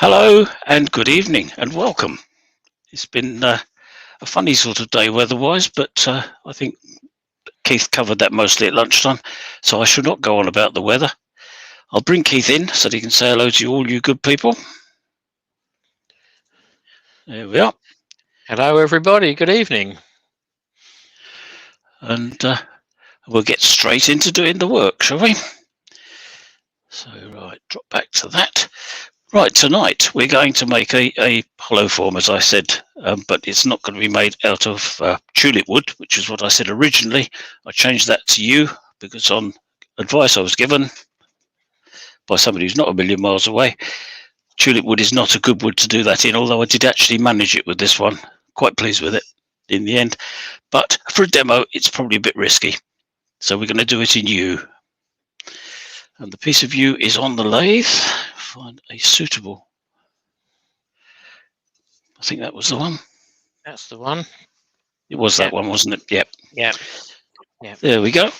Hello and good evening and welcome. It's been a funny sort of day weather-wise, but I think Keith covered that mostly at lunchtime, so I shall not go on about the weather. I'll bring Keith in so that he can say hello to all you good people. There we are. Hello everybody, good evening. And we'll get straight into doing the work, shall we? So right, drop back to that. Right, tonight we're going to make a hollow form, as I said, but it's not going to be made out of tulip wood, which is what I said originally. I changed that to yew because on advice I was given by somebody who's not a million miles away, tulip wood is not a good wood to do that in, although I did actually manage it with this one. Quite pleased with it in the end. But for a demo, it's probably a bit risky. So we're going to do it in yew. And the piece of yew is on the lathe. Find a suitable. I think that was the one. That's the one. It was that one, wasn't it? Yep. Yeah. There we go.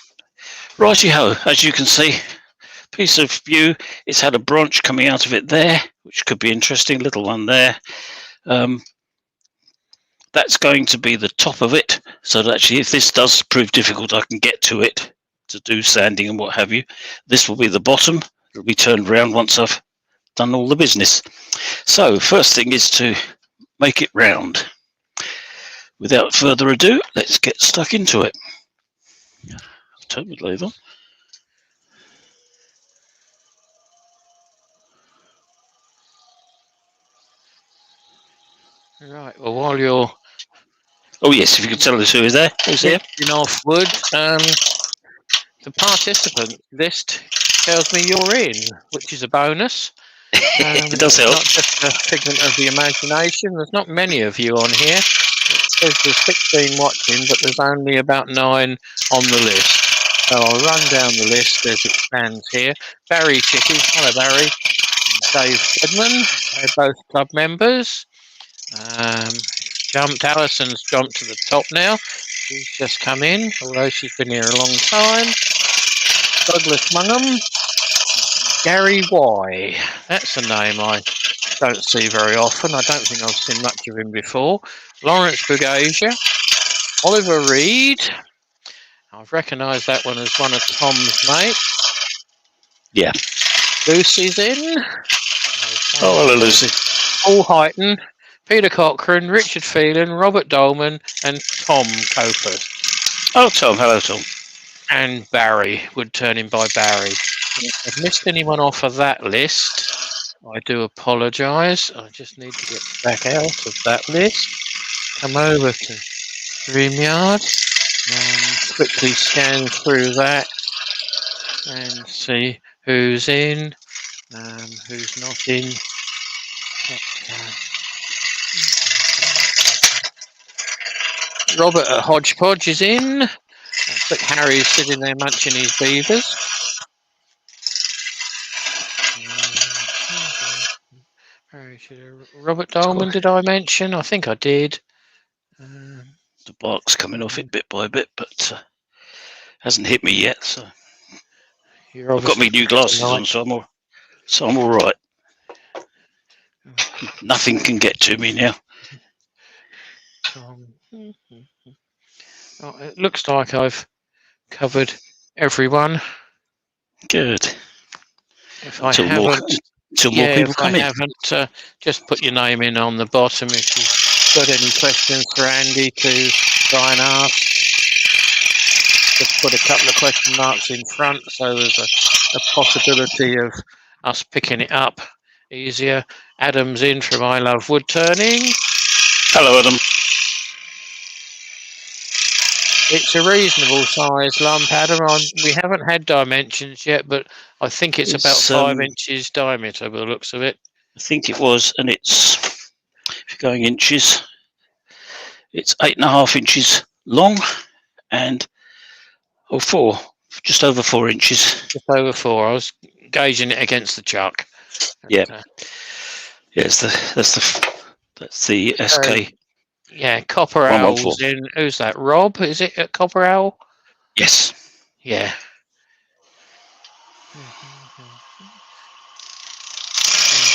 Righty-ho, as you can see, piece of yew. It's had a branch coming out of it there, which could be interesting. Little one there. That's going to be the top of it. So that actually, if this does prove difficult, I can get to it to do sanding and what have you. This will be the bottom. It'll be turned around once I've done all the business. So first thing is to make it round. Without further ado, let's get stuck into it. Turn the lathe on. Right, well while you're... Oh yes, if you could tell us who is there. Who's here? Off wood, the participant list tells me you're in, which is a bonus. It does help. Not just a figment of the imagination. There's not many of you on here. It says there's 16 watching, but there's only about 9 on the list. So I'll run down the list as it stands here. Barry Chitties, hello Barry. Dave Stedman, they're both club members. Alison's jumped to the top now. She's just come in, although she's been here a long time. Douglas Mungham. Gary Y. That's a name I don't see very often. I don't think I've seen much of him before. Lawrence Bugasia. Oliver Reed. I've recognised that one as one of Tom's mates. Yeah. Lucy's in. Oh, hello, Lucy. Paul Heighton, Peter Cochrane, Richard Phelan, Robert Dolman, and Tom Coper. Oh, Tom. Hello, Tom. And Barry, would turn in by Barry. If I've missed anyone off of that list, I do apologise. I just need to get back out of that list. Come over to StreamYard and quickly scan through that and see who's in, who's not in. Robert at Hodgepodge is in. But Harry's sitting there munching his beavers. Robert Dolman, did I mention? I think I did. The bark's coming off it bit by bit, but hasn't hit me yet. So I've got my new glasses on, so I'm all right. Nothing can get to me now. Oh, it looks like I've covered everyone. Good. If I haven't, more people come in. Haven't, just put your name in on the bottom if you've got any questions for Andy to try and ask. Just put a couple of question marks in front so there's a possibility of us picking it up easier. Adam's in from I Love Wood Turning. Hello, Adam. It's a reasonable size lump, Adam. We haven't had dimensions yet, but I think it's about 5 inches diameter by the looks of it. I think it was, and it's, if you're going inches, it's 8.5 inches long and just over 4 inches. Just over 4. I was gauging it against the chuck. Yeah. Yes, that's the SK. Yeah, Copper Owl's in. Who's that? Rob? Is it at Copper Owl? Yes. Yeah.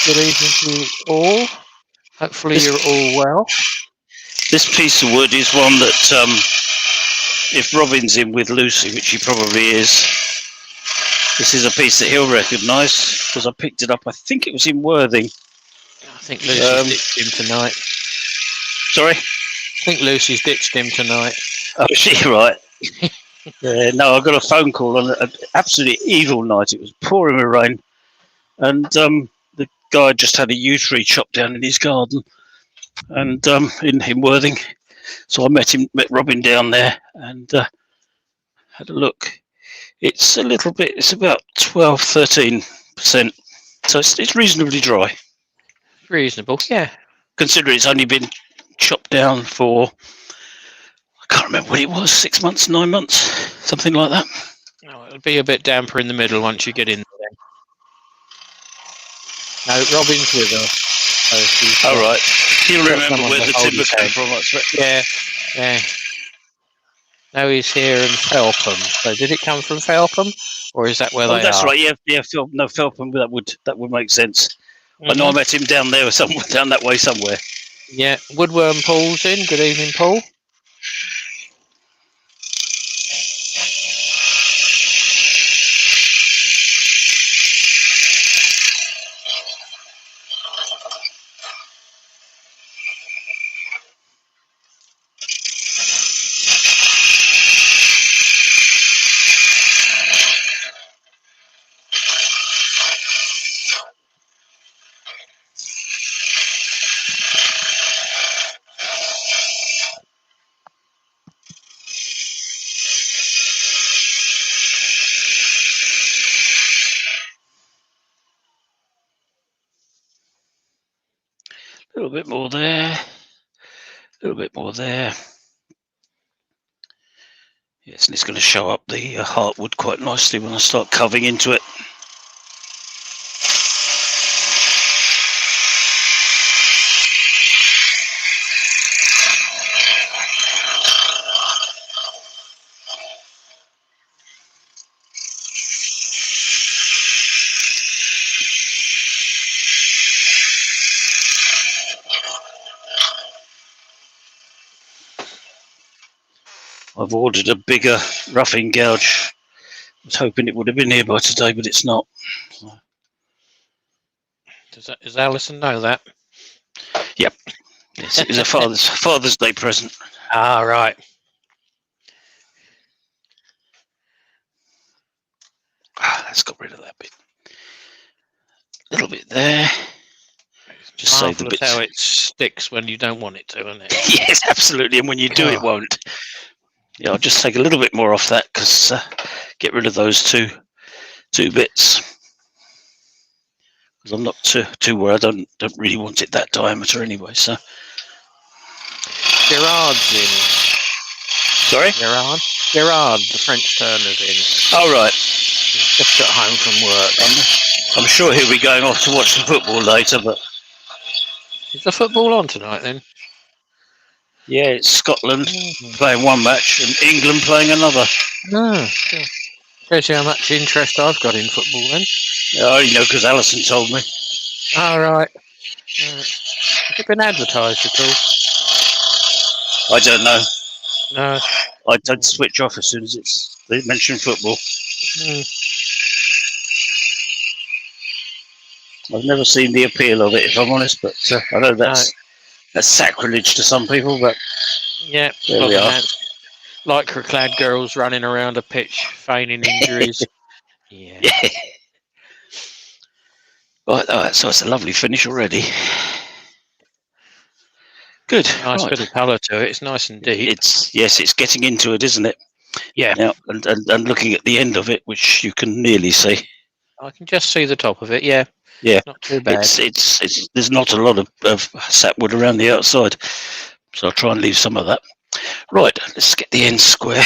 Good evening to you all. Hopefully you're all well. This piece of wood is one that, if Robin's in with Lucy, which he probably is, this is a piece that he'll recognise, because I picked it up, I think it was in Worthing. I think Lucy's ditched him tonight. Sorry? I think Lucy's ditched him tonight. Oh, is she right? No, I got a phone call on an absolutely evil night. It was pouring with rain, and the guy just had a yew tree chopped down in his garden, and in Worthing. So I met Robin down there, and had a look. It's a little bit. It's about 12-13%. So it's reasonably dry. Reasonable, yeah. Considering it's only been chopped down for, I can't remember what it was, 6 months, 9 months, something like that. Oh, it'll be a bit damper in the middle once you get in there. No, Robin's with us. All right. He'll remember where the timber came from. Yeah. No, he's here in Felpham. So did it come from Felpham, or is that where they are? That's right. Yeah. Felpham. That would make sense. Mm-hmm. I know I met him down there, somewhere down that way somewhere. Yeah. Woodworm Paul's in. Good evening, Paul. A little bit more there. A little bit more there. Yes, and it's going to show up the heartwood quite nicely when I start covering into it. I've ordered a bigger roughing gouge. I was hoping it would have been here by today, but it's not. Does Alison know that? Yep. Yes, it was a Father's Day present. Ah, right. Let's get rid of that bit. A little bit there. Just save the bits. How it sticks when you don't want it to, isn't it? Yes, absolutely. And when you do, it won't. Yeah, I'll just take a little bit more off that, because get rid of those two bits. Because I'm not too worried. I don't really want it that diameter anyway. So Gerard's in. Sorry, Gerard, the French turner's in. Oh right. He's just got home from work. I'm sure he'll be going off to watch the football later. But is the football on tonight then? Yeah, it's Scotland playing one match and England playing another. No. Shows you how much interest I've got in football then. Oh, you know, because Alison told me. All right. Has it been advertised at all? I don't know. No. I don't switch off as soon as they mention football. I've never seen the appeal of it, if I'm honest, but I know that's sacrilege to some people, but yeah, there we are. Lycra-clad girls running around a pitch, feigning injuries. Yeah. Right, so it's a lovely finish already. Good. Nice bit of colour to it. It's nice and deep. It's getting into it, isn't it? Yeah. Now, and looking at the end of it, which you can nearly see. I can just see the top of it. Yeah. Yeah. Not too bad. It's there's not a lot of sapwood around the outside, so I'll try and leave some of that. Right. Let's get the end square.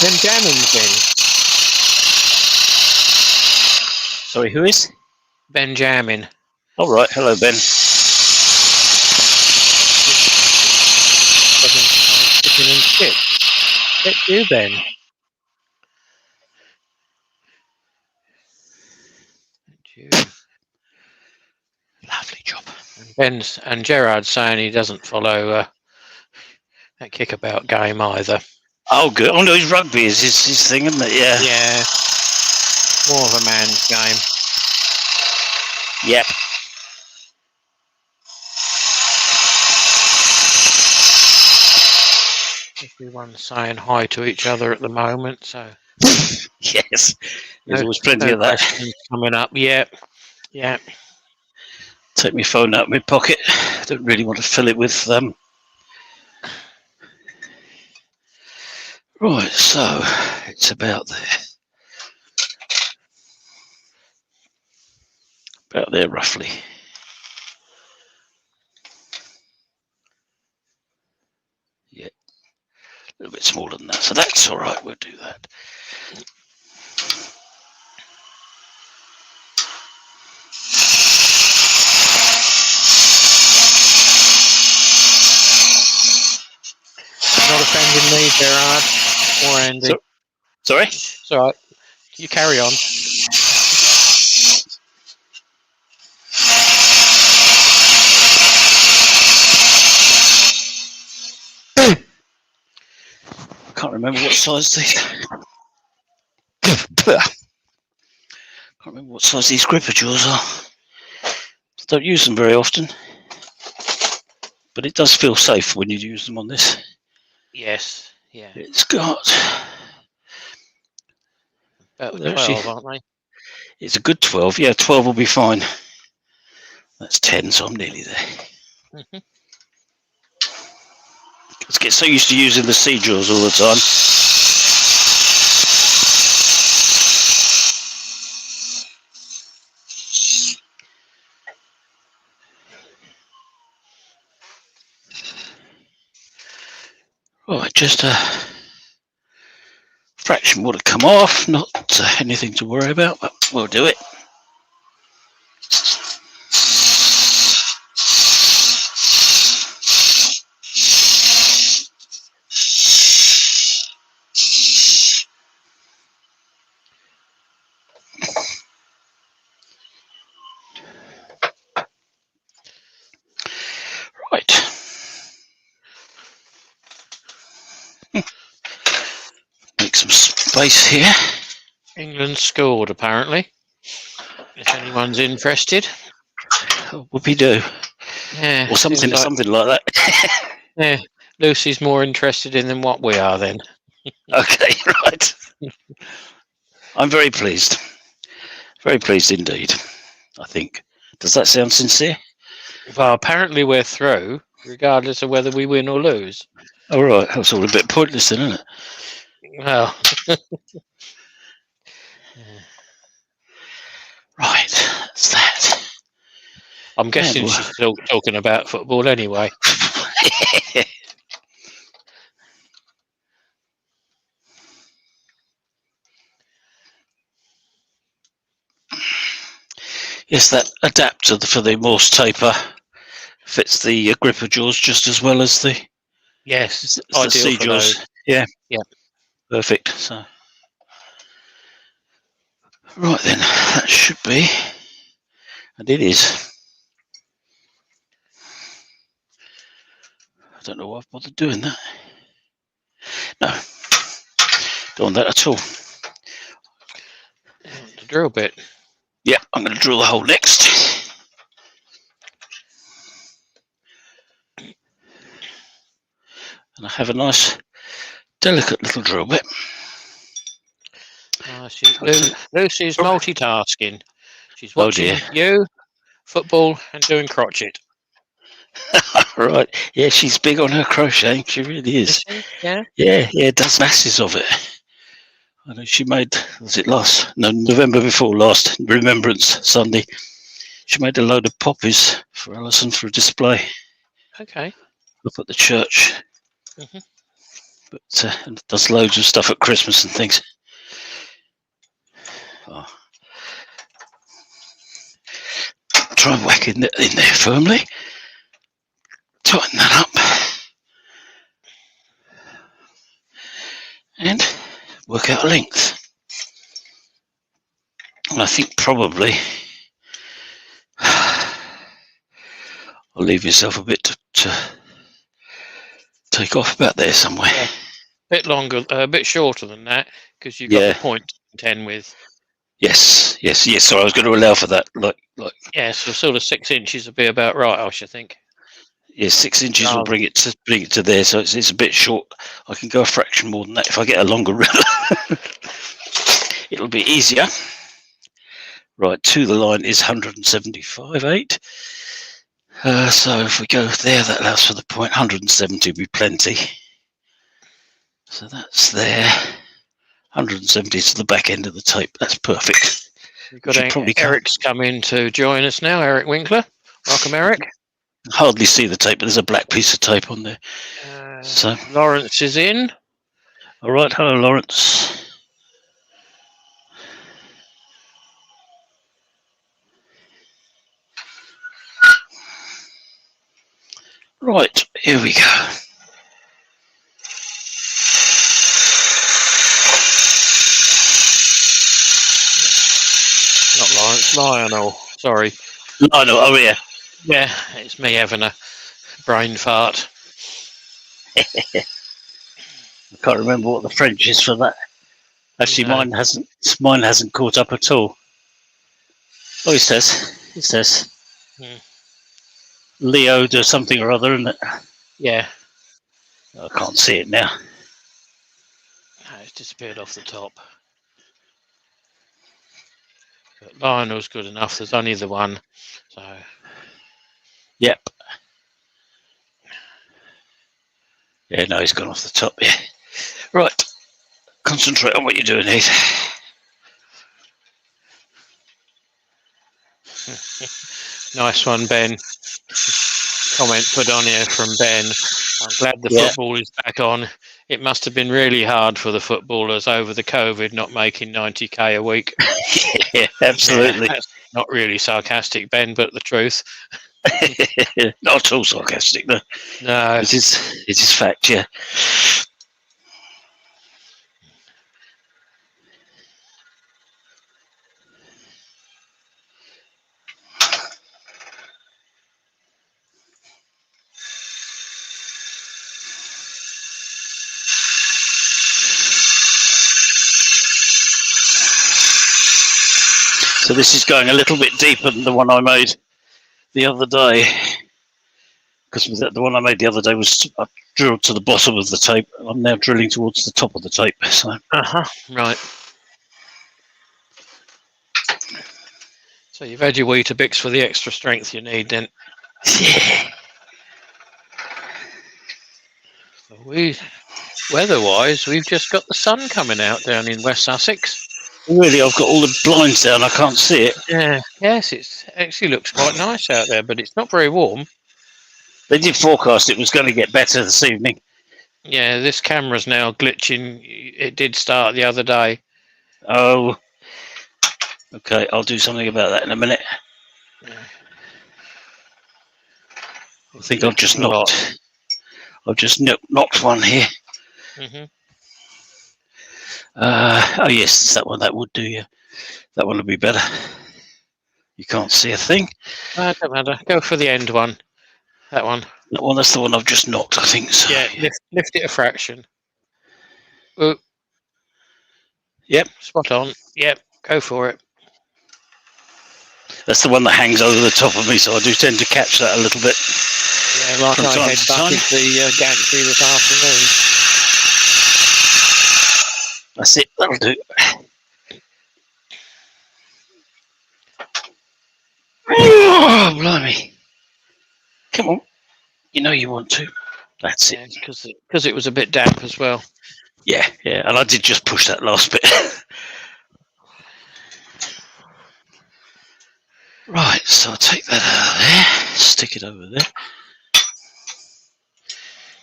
Benjamin's in. Sorry, who is? Benjamin. All right. Hello, Ben. Get you, Ben. Lovely job. And Gerard's saying he doesn't follow that kickabout game either. Oh, good. Oh, no, his rugby is his thing, isn't it? Yeah. Yeah. More of a man's game. Yep. Everyone's saying hi to each other at the moment, so Yes. There's always plenty of that. questions coming up. Yeah. Take my phone out of my pocket. I don't really want to fill it with Right, so it's about there. About there, roughly. Yeah. A little bit smaller than that. So that's all right. We'll do that. Not offending me, Gerard or Andy. Sorry? It's all right. You carry on. I can't remember what size these. Can't remember what size these gripper jaws are. Don't use them very often, but it does feel safe when you use them on this. Yes. Yeah. It's got About 12, aren't they? It's a good 12. Yeah, 12 will be fine. That's 10, so I'm nearly there. Mhm. Let's get so used to using the sea jaws all the time. Right, just a fraction more to come off. Not anything to worry about, but we'll do it. Right. Make some space here. England scored, apparently. If anyone's interested. Whoopie-doo. Yeah. Or something like that. Yeah. Lucy's more interested in than what we are then. Okay, right. I'm very pleased. Very pleased indeed, I think. Does that sound sincere? Well, apparently we're through, regardless of whether we win or lose. All right, that's all a bit pointless then, isn't it? Well. Right, that's that. I'm guessing she's still talking about football anyway. Yes, that adapter for the Morse taper fits the gripper jaws just as well as the ideal sea for jaws. those. Yeah, perfect. So, right then, that should be, and it is. I don't know why I've bothered doing that. No, don't want that at all. The drill bit. Yep, I'm going to drill the hole next. And I have a nice, delicate little drill bit. Lucy's multitasking. She's watching you, football, and doing crochet. Right, yeah, she's big on her crocheting. She really is. Yeah. Yeah, does masses of it. I know she made, November before last, Remembrance Sunday. She made a load of poppies for Alison for a display. Okay. Up at the church. Mm-hmm. But and does loads of stuff at Christmas and things. Oh. Try and whack in there firmly. Tighten that up. And work out a length. And I think probably I'll leave yourself a bit to take off about there somewhere. Yeah. Bit longer, a bit shorter than that, because you've got Yeah. the point 10 with. Yes. So I was going to allow for that. Like. Yeah, so sort of 6 inches would be about right, I should think. Yeah, 6 inches will bring it to there, so it's a bit short. I can go a fraction more than that if I get a longer ruler. It'll be easier. Right, to the line is 175.8. So if we go there, that allows for the point. 170 would be plenty. So that's there. 170 to the back end of the tape. That's perfect. We've got Eric's come in to join us now. Eric Winkler. Welcome, Eric. Hardly see the tape, but there's a black piece of tape on there. So Lawrence is in. All right, hello, Lawrence. Right, here we go. Not Lawrence, Lionel. Sorry. Lionel, oh yeah. Yeah, it's me having a brain fart. I can't remember what the French is for that. Actually, No. mine hasn't caught up at all. Oh, it says. Leo does something or other, isn't it? Yeah. I can't see it now. No, it's disappeared off the top. But Lionel's good enough. There's only the one. So. Yep. Yeah, no, he's gone off the top. Yeah. Right. Concentrate on what you're doing, Heath. Nice one, Ben. Comment put on here from Ben. I'm glad the football is back on. It must have been really hard for the footballers over the COVID not making 90k a week. Yeah, absolutely. Yeah, that's not really sarcastic, Ben, but the truth. Not at all sarcastic, no. No. It is fact, yeah. So this is going a little bit deeper than the one I made the other day. Because the one I made the other day was I drilled to the bottom of the tape. I'm now drilling towards the top of the tape. So. Right. So you've had your Weetabix for the extra strength you need then. Yeah. Weather-wise, we've just got the sun coming out down in West Sussex. Really, I've got all the blinds down. I can't see it. Yeah. Yes, it actually looks quite nice out there, but it's not very warm. They did forecast it was going to get better this evening. Yeah, this camera's now glitching. It did start the other day. Oh. Okay, I'll do something about that in a minute. Yeah. I think I've just knocked one here. Oh yes, it's that one. That would do, yeah. That one would be better. You can't see a thing. Don't matter. Go for the end one. That one. That one. That's the one I've just knocked, I think. So. Yeah, lift it a fraction. Ooh. Yep. Spot on. Yep. Go for it. That's the one that hangs over the top of me, so I do tend to catch that a little bit. Yeah, like I headbutted the gantry this afternoon. That's it. That'll do. Oh, blimey. Come on. You know you want to. That's it. Because it was a bit damp as well. Yeah, and I did just push that last bit. Right, so I'll take that out of there, stick it over there.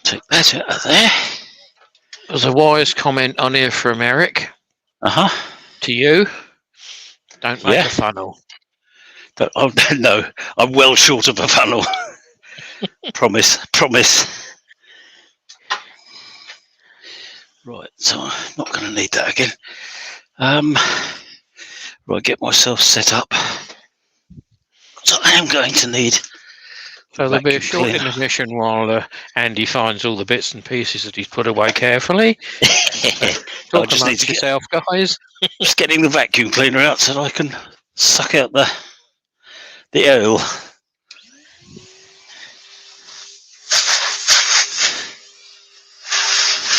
Take that out of there. There's a wise comment on here from Eric. To you. Don't make a funnel. But no, I'm well short of a funnel. Promise. Right, so I'm not going to need that again. Right, get myself set up. So I am going to need So there'll be a vacuum short cleaner. intermission while Andy finds all the bits and pieces that he's put away carefully. I Talk just need amongst to get yourself, guys. just getting the vacuum cleaner out so that I can suck out the oil.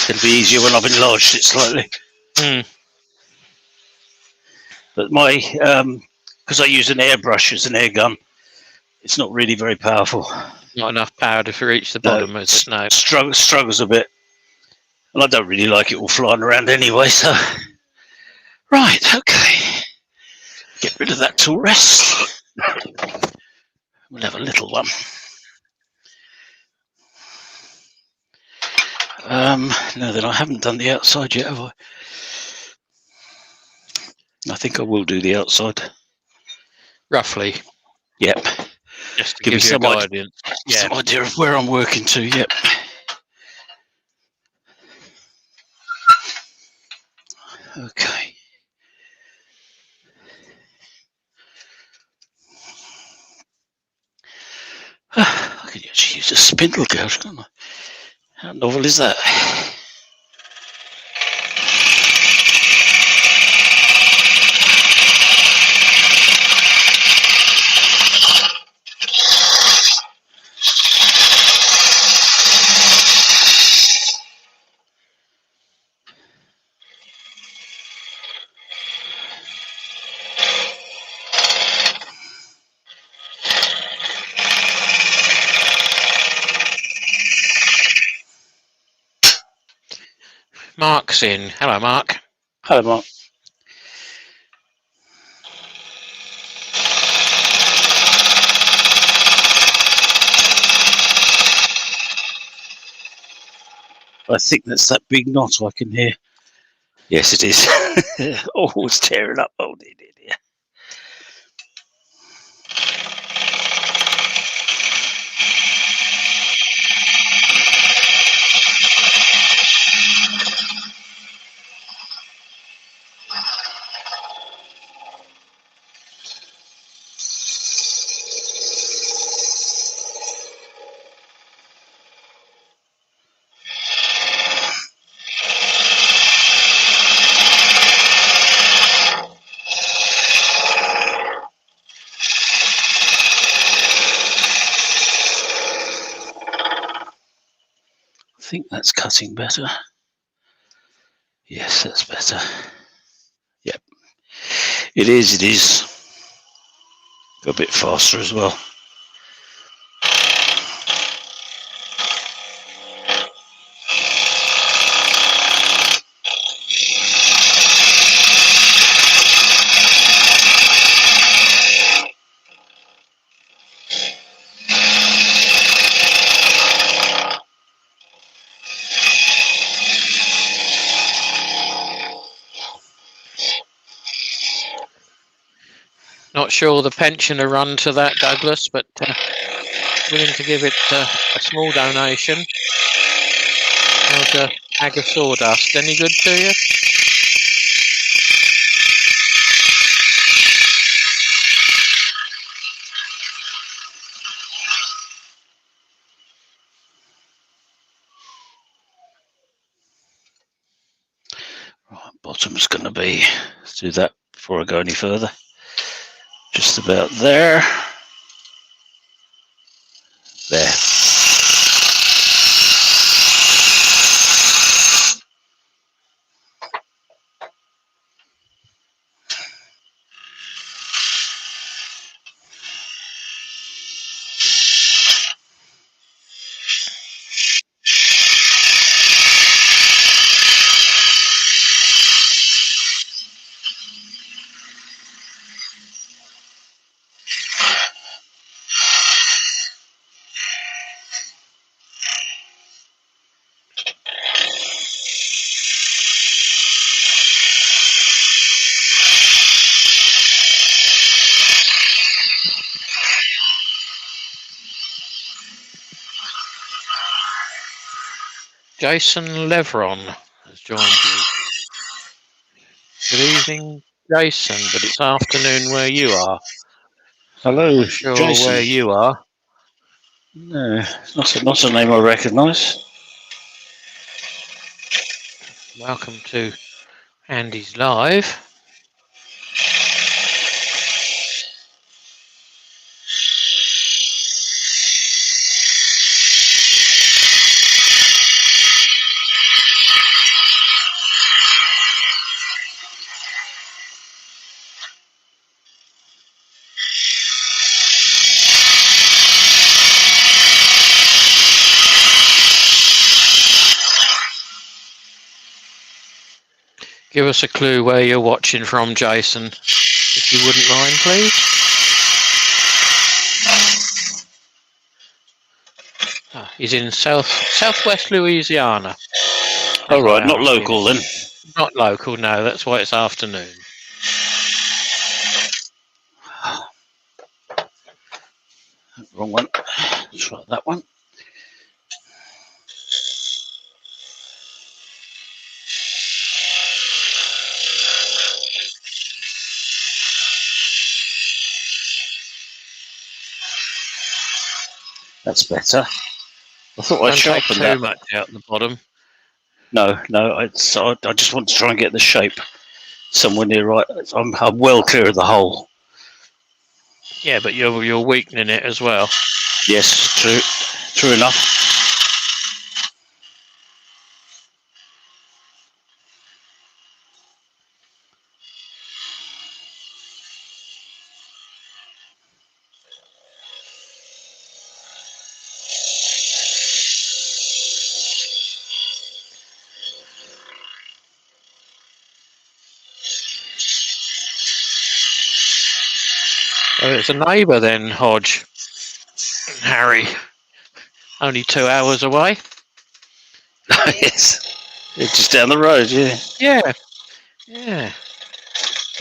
It'll be easier when I've enlarged it slightly. But my because I use an airbrush as an air gun, it's not really very powerful. Not enough power to reach the bottom, is it? No. Struggles a bit. And I don't really like it all flying around anyway, so... Right, okay. Get rid of that tool rest. We'll have a little one. No, then I haven't done the outside yet, have I? I think I will do the outside. Roughly. Yep. Just to Give me you some guidance. Some idea of where I'm working to, yep. Okay. I could actually use a spindle gouge, can't I? How novel is that? Mark's in. Hello, Mark. Hello, Mark. I think that's that big knot I can hear. Yes, it is. Oh, it's tearing up. Oh, dear, dear, dear. I think that's cutting better. Yes, that's better. Yep. It is. Go a bit faster as well. Not sure the pensioner run to that, Douglas, but willing to give it a small donation. How's a bag of sawdust? Any good to you? Right, bottom's going to be, let's do that before I go any further. Just about there. There. Jason Levron has joined you. Good evening, Jason, but it's afternoon where you are. Hello, Not sure Jason. where you are. No, not a name I recognise. Welcome to Andy's Live. Give us a clue where you're watching from, Jason, if you wouldn't mind, please. He's in southwest Louisiana. Oh, right, not local then. Not local, no. That's why it's afternoon. Wrong one. Try that one. That's better. I thought I'd sharpen that. Too much out the bottom. No, I just want to try and get the shape somewhere near right. I'm well clear of the hole. Yeah, but you're weakening it as well. Yes, true enough. So it's a neighbour then, Hodge and Harry. Only 2 hours away. Yes, it's just down the road. Yeah.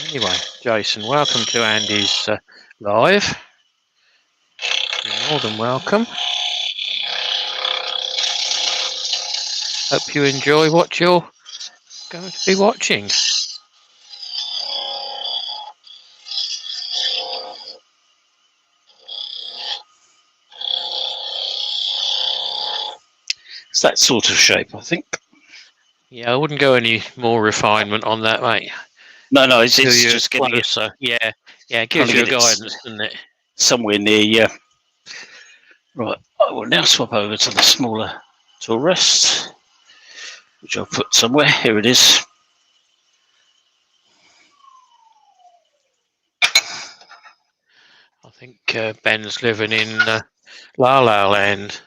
Anyway, Jason, welcome to Andy's Live. You're more than welcome. Hope you enjoy what you're going to be watching. It's that sort of shape, I think. Yeah, I wouldn't go any more refinement on that, mate. No, it's just getting closer. Yeah, it gives you guidance, doesn't it? Somewhere near you. Right, I will now swap over to the smaller tool rest, which I'll put somewhere. Here it is. I think Ben's living in La La Land.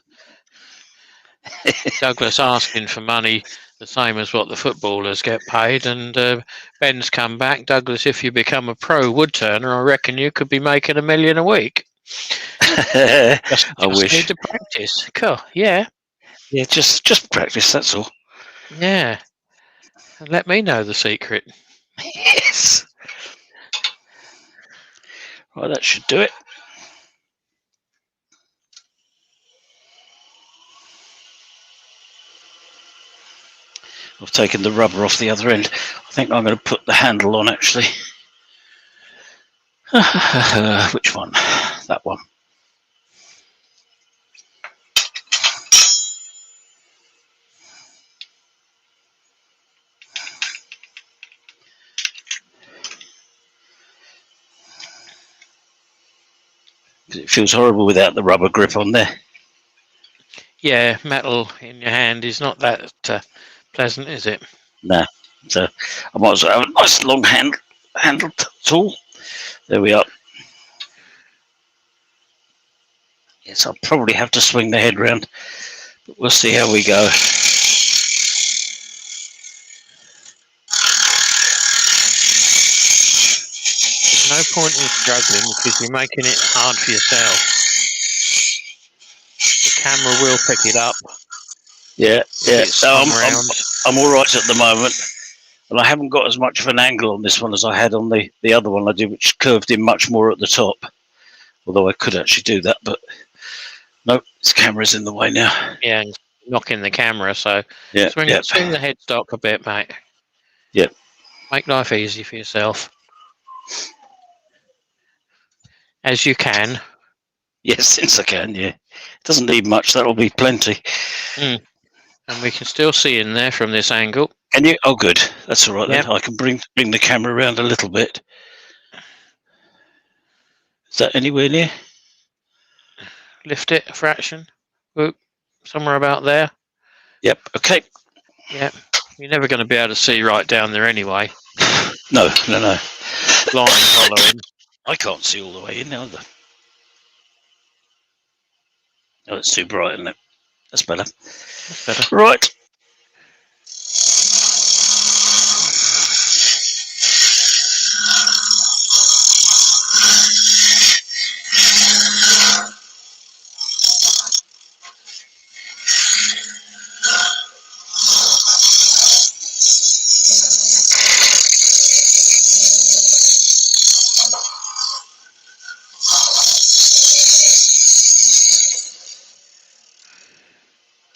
Douglas asking for money the same as what the footballers get paid, and Ben's come back. Douglas, if you become a pro wood turner, I reckon you could be making $1 million a week. I wish. Need to practice. Cool. Yeah. Yeah, just practice. That's all. Yeah. And let me know the secret. Yes. Right, that should do it. I've taken the rubber off the other end. I think I'm going to put the handle on, actually. Which one? That one. It feels horrible without the rubber grip on there. Yeah, metal in your hand is not that pleasant, is it? No. So I might as well have a nice long handled tool. There we are. Yes, I'll probably have to swing the head round, but we'll see how we go. There's no point in struggling because you're making it hard for yourself. The camera will pick it up. Yeah. So I'm all right at the moment, and I haven't got as much of an angle on this one as I had on the other one I did, which curved in much more at the top. Although I could actually do that, but no, this camera's in the way now. Yeah, and knocking the camera. So yeah, swing the headstock a bit, mate. Yep. Make life easy for yourself as you can. Yes, since I can, yeah. Doesn't need much, that'll be plenty. And we can still see in there from this angle. Can you? Oh, good. That's all right Yep. then. I can bring the camera around a little bit. Is that anywhere near? Lift it a fraction. Whoop, somewhere about there. Yep, okay. Yep. You're never going to be able to see right down there anyway. No. Blind following. I can't see all the way in either. Oh, it's too bright, isn't it? That's better. That's better. Right.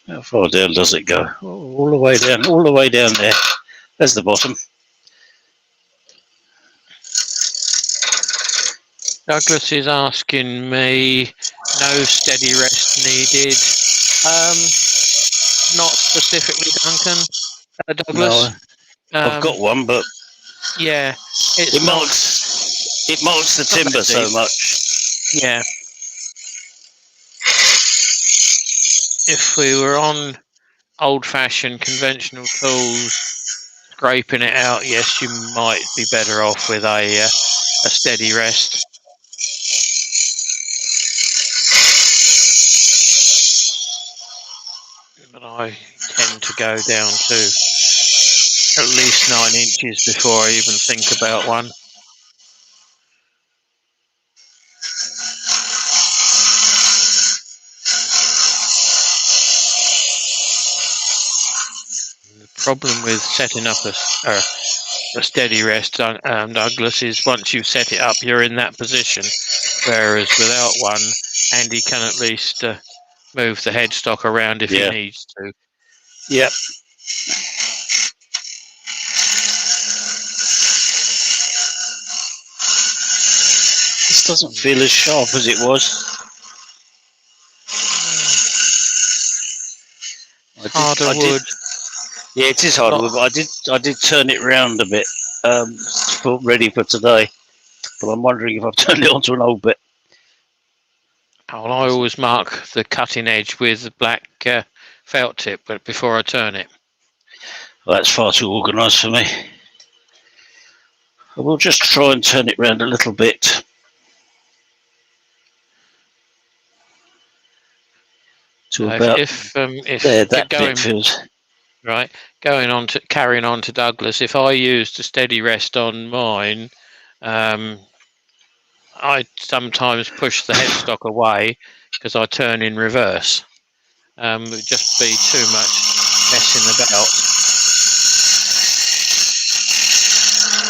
How far down does it go? All the way down, all the way down there. There's the bottom. Douglas is asking me, no steady rest needed. Not specifically, Duncan. Douglas. No, I've got one, but yeah, it marks the timber so much. Yeah. If we were on old-fashioned conventional tools, scraping it out, yes, you might be better off with a steady rest. But I tend to go down to at least 9 inches before I even think about one. The problem with setting up a steady rest, Douglas, is once you've set it up, you're in that position. Whereas without one, Andy can at least move the headstock around if he needs to. Yep. This doesn't feel as sharp as it was. Harder wood. Yeah, it is harder wood, but I did turn it round a bit, ready for today. But I'm wondering if I've turned it onto an old bit. Oh, well, I always mark the cutting edge with the black felt tip before I turn it. Well, that's far too organised for me. I will just try and turn it round a little bit. To about if there, that bit feels right. Carrying on to Douglas. If I used a steady rest on mine, I sometimes push the headstock away because I turn in reverse. It would just be too much messing about,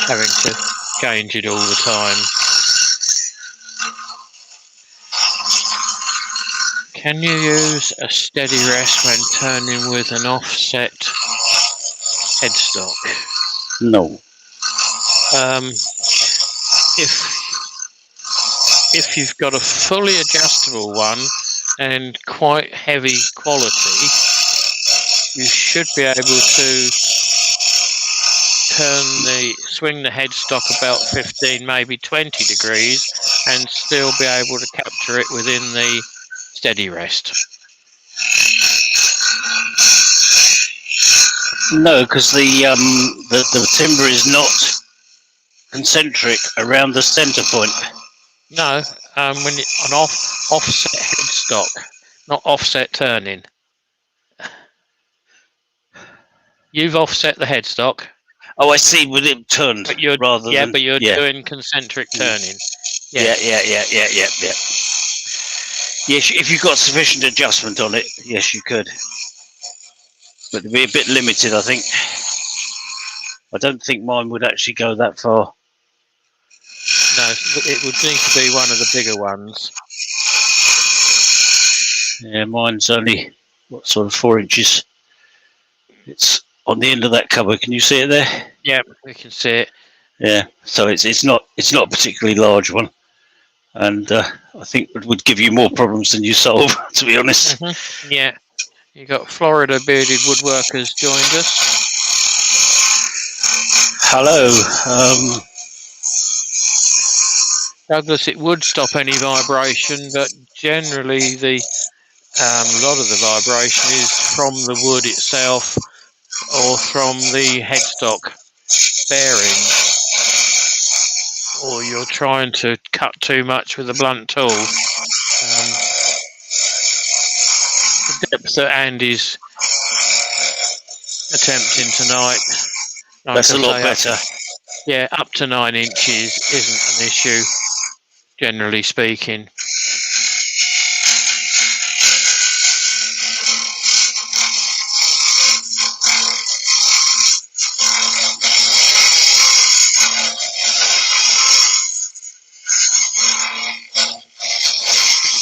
having to change it all the time. Can you use a steady rest when turning with an offset headstock? No. If you've got a fully adjustable one and quite heavy quality, you should be able to swing the headstock about 15, maybe 20 degrees and still be able to capture it within the steady rest. No, because the timber is not concentric around the centre point. No, when an offset headstock, not offset turning. You've offset the headstock. Oh, I see. With it turned, but you're doing concentric turning. Yeah. Yes, if you've got sufficient adjustment on it, yes, you could. But it'd be a bit limited, I think. I don't think mine would actually go that far. No, it would need to be one of the bigger ones. Yeah, mine's only, what, sort of 4 inches. It's on the end of that cover. Can you see it there? Yeah, we can see it. Yeah, so it's not a particularly large one. and I think it would give you more problems than you solve, to be honest. Yeah, you got Florida Bearded Woodworkers joined us. Hello. Douglas, it would stop any vibration, but generally the lot of the vibration is from the wood itself or from the headstock bearing, or you're trying to cut too much with a blunt tool. The depth that Andy's attempting tonight, like That's a lot better. Yeah, up to 9 inches isn't an issue, generally speaking.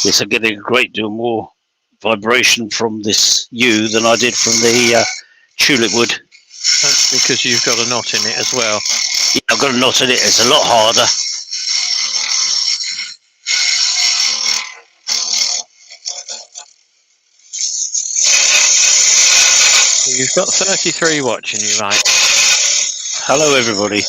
Yes, I'm getting a great deal more vibration from this yew than I did from the tulip wood. That's because you've got a knot in it as well. Yeah, I've got a knot in it. It's a lot harder. You've got 33 watching you, mate. Hello, everybody.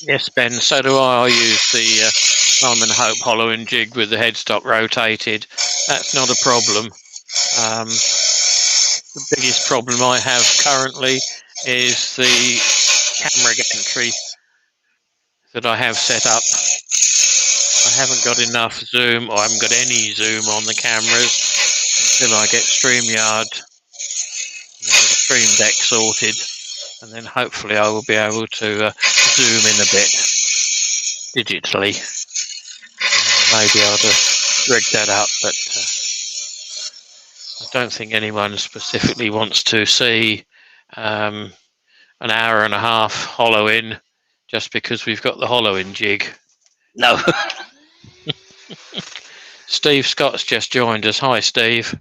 Yes, Ben, so do I. I use the Simon Hope hollowing jig with the headstock rotated. That's not a problem. The biggest problem I have currently is the camera gantry that I have set up. I haven't got enough zoom, or I haven't got any zoom on the cameras until I get StreamYard, the Stream Deck sorted, and then hopefully I will be able to zoom in a bit digitally. Maybe I'll rig that up, but I don't think anyone specifically wants to see an hour and a half hollowing just because we've got the hollowing jig. No. Steve Scott's just joined us. Hi, Steve.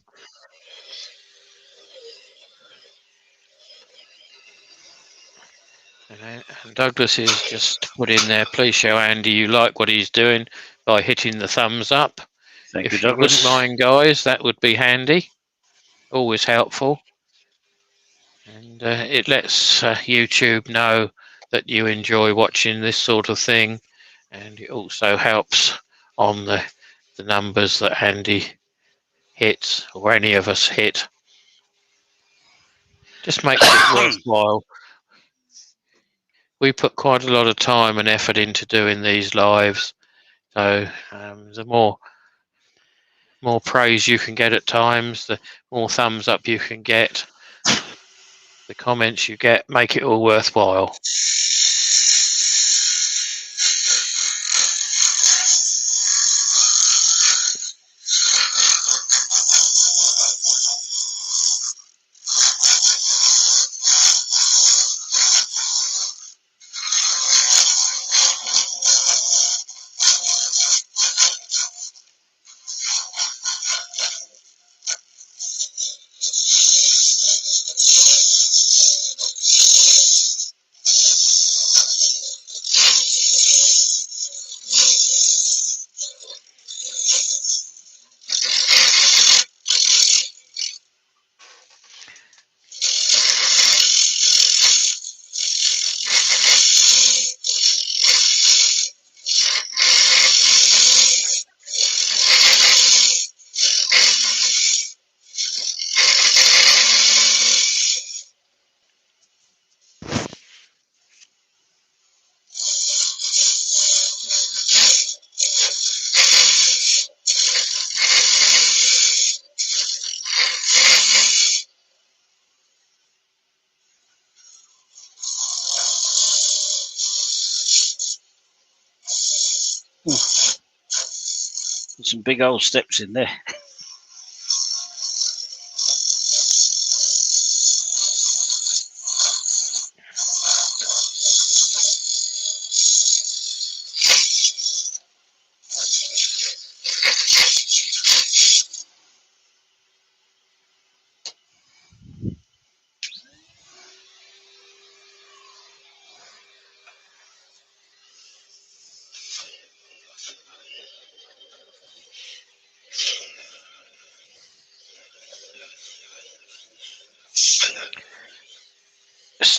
And Douglas is just put in there, please show Andy you like what he's doing by hitting the thumbs up. Thank you, If you Douglas. wouldn't mind, guys, that would be handy. Always helpful. And it lets YouTube know that you enjoy watching this sort of thing. And it also helps on the numbers that Andy hits, or any of us hit. Just makes it worthwhile. We put quite a lot of time and effort into doing these lives, so the more praise you can get at times, the more thumbs up you can get, the comments you get make it all worthwhile. Some big old steps in there.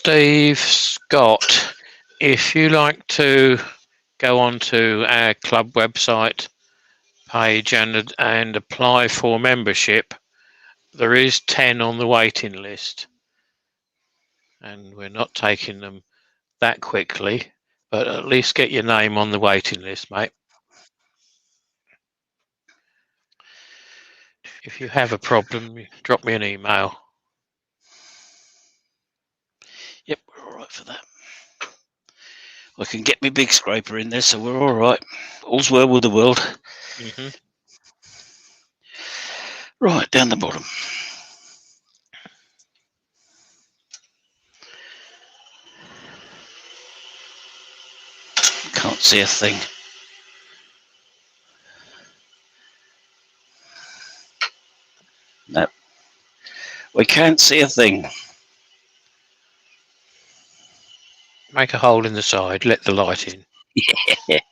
Steve Scott, if you like to go onto our club website page and apply for membership, there is 10 on the waiting list, and we're not taking them that quickly, but at least get your name on the waiting list, mate. If you have a problem, drop me an email. Yep, we're all right for that. I can get my big scraper in there, so we're all right. All's well with the world. Mm-hmm. Right, down the bottom. Can't see a thing. No. We can't see a thing. Make a hole in the side, let the light in. Yeah. Let's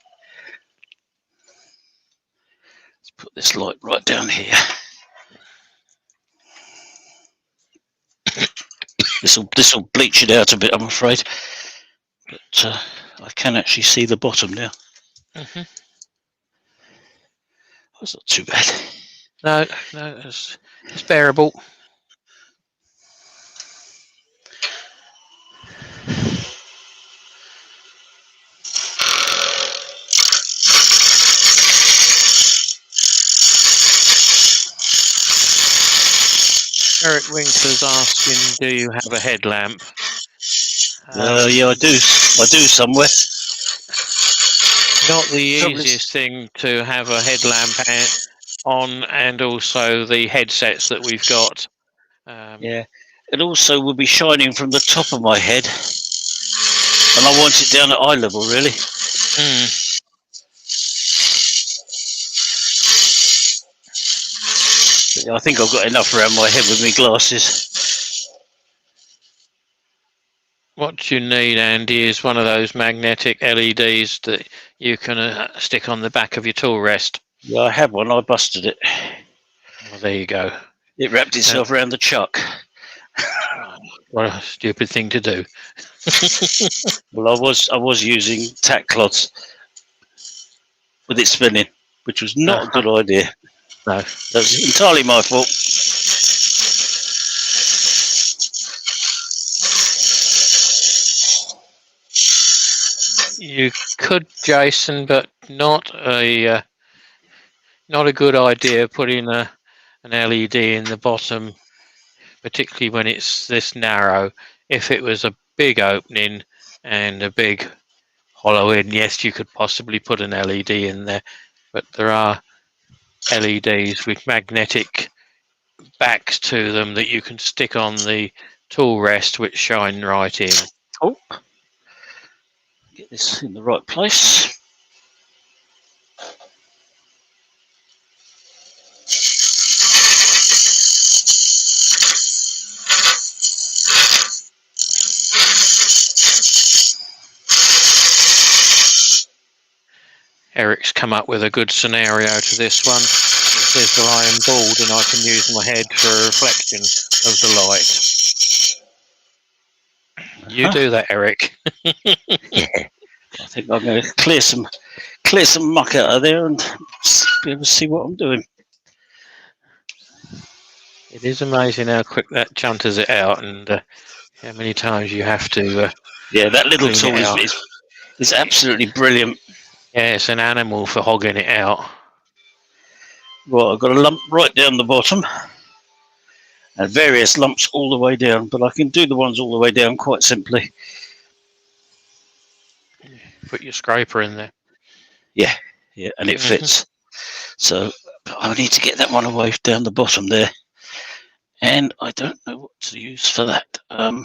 put this light right down here. This will bleach it out a bit, I'm afraid. But I can actually see the bottom now. Mm-hmm. That's not too bad. No, it's bearable. Eric Winkler's asking, do you have a headlamp? Yeah, I do. I do somewhere. Not the easiest thing to have a headlamp on, and also the headsets that we've got. Yeah, it also will be shining from the top of my head, and I want it down at eye level, really. But yeah, I think I've got enough around my head with my glasses. What you need, Andy, is one of those magnetic LEDs that you can stick on the back of your tool rest. Yeah, I have one. I busted it. Well, there you go. It wrapped itself around the chuck. What a stupid thing to do. Well, I was using tack cloths with it spinning, which was not a good idea. No, that's entirely my fault. You could, Jason, but not a good idea putting an LED in the bottom, particularly when it's this narrow. If it was a big opening and a big hollow in, yes, you could possibly put an LED in there, but there are LEDs with magnetic backs to them that you can stick on the tool rest, which shine right in. Oh, get this in the right place. Eric's come up with a good scenario to this one. It says that I am bald and I can use my head for a reflection of the light. You do that, Eric. Yeah, I think I'm going to clear some muck out of there and be able to see what I'm doing. It is amazing how quick that chunters it out, and how many times you have to. Yeah, that little tool is absolutely brilliant. Yeah, it's an animal for hogging it out. Well, I've got a lump right down the bottom and various lumps all the way down, but I can do the ones all the way down quite simply. Put your scraper in there. Yeah, and it fits. So I need to get that one away down the bottom there. And I don't know what to use for that.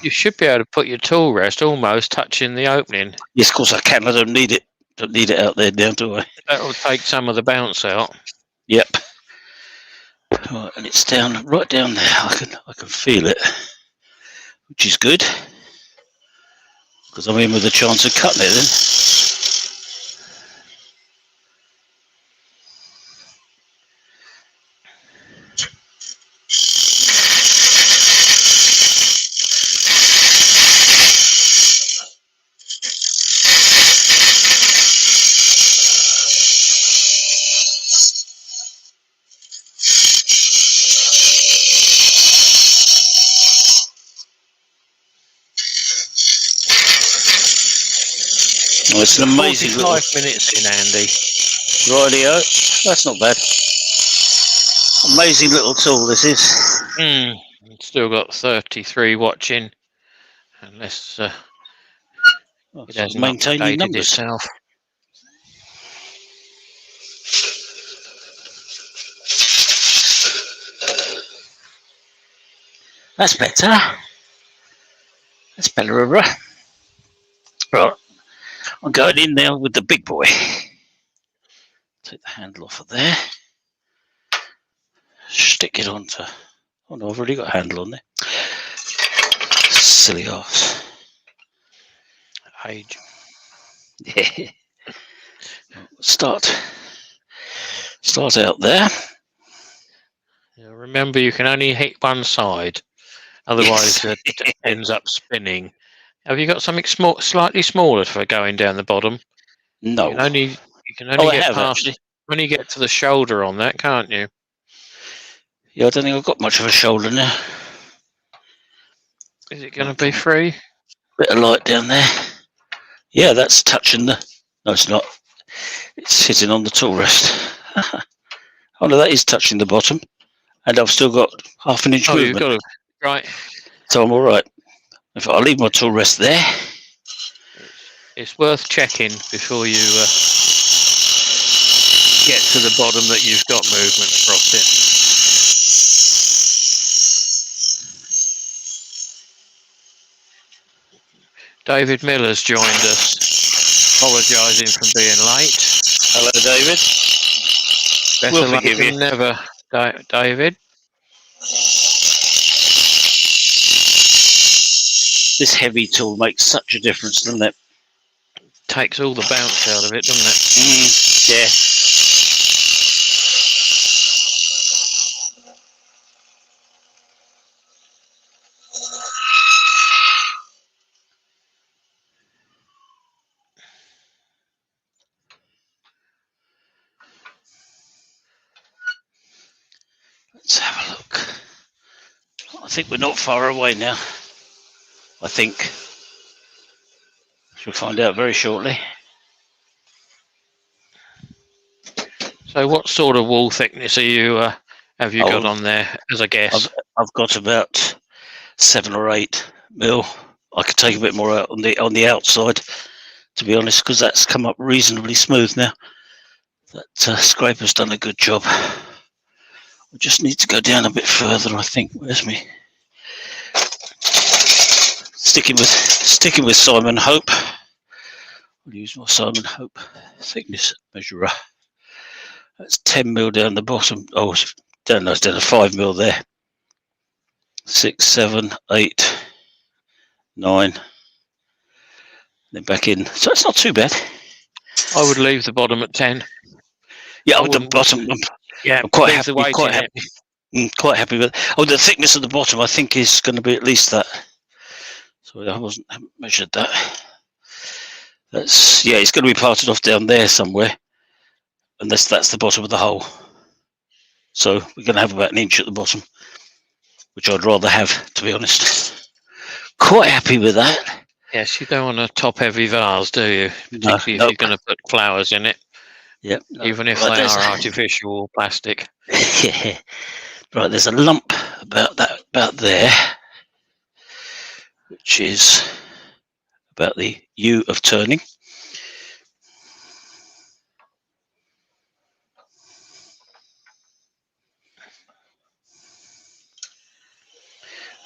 You should be able to put your tool rest almost touching the opening. Yes, of course I can. I don't need it. Don't need it out there now, do I? That will take some of the bounce out. Yep. Right, and it's down right down there. I can feel it, which is good because I'm in with a chance of cutting it then. Oh, it's an amazing 45 little minutes in, Andy. radio. That's not bad. Amazing little tool this is. Still got 33 watching, unless it hasn't maintaining updated numbers. itself. That's better. That's better. Right, I'm going in there with the big boy. Take the handle off of there. Stick it onto. Oh no, I've already got a handle on there. Silly arse. Age. Yeah. Start out there. Yeah, remember, you can only hit one side, otherwise Yes. it ends up spinning. Have you got something slightly smaller for going down the bottom? No. You can only Oh, I get have past. actually. When you get to the shoulder on that, can't you? Yeah, I don't think I've got much of a shoulder now. Is it going to be free? Bit of light down there. Yeah, that's touching the. No, it's not. It's sitting on the tool rest. Oh no, that is touching the bottom, and I've still got half an inch movement. You've got to, right. So I'm all right. If I'll leave my tool rest there. It's worth checking before you get to the bottom that you've got movement across it. David Miller's joined us, apologising for being late. Hello, David. Better late than never, David. This heavy tool makes such a difference, doesn't it? Takes all the bounce out of it, doesn't it? Yeah. Let's have a look. I think we're not far away now. I think. We'll find out very shortly. So what sort of wall thickness have you got on there as a guess? I've got about 7 or 8 mil. I could take a bit more out on the outside, to be honest, because that's come up reasonably smooth now. That scraper's done a good job. I just need to go down a bit further, I think. Where's me? Sticking with Simon Hope. I'll use my Simon Hope thickness measurer. That's 10 mil down the bottom. Oh, down to 5 mil there. 6, 7, 8, 9. Then back in. So it's not too bad. I would leave the bottom at 10. Yeah, the bottom. I'm quite happy. Quite happy with. Oh, the thickness of the bottom, I think, is going to be at least that. So I haven't measured that. It's going to be parted off down there somewhere, unless that's the bottom of the hole. So we're going to have about 1 inch at the bottom, which I'd rather have, to be honest. Quite happy with that. Yes, you don't want a top-heavy vase, do you? Particularly if you're going to put flowers in it. Yep. Even if they are artificial or plastic. Yeah. Right, there's a lump about there, which is about the U of turning.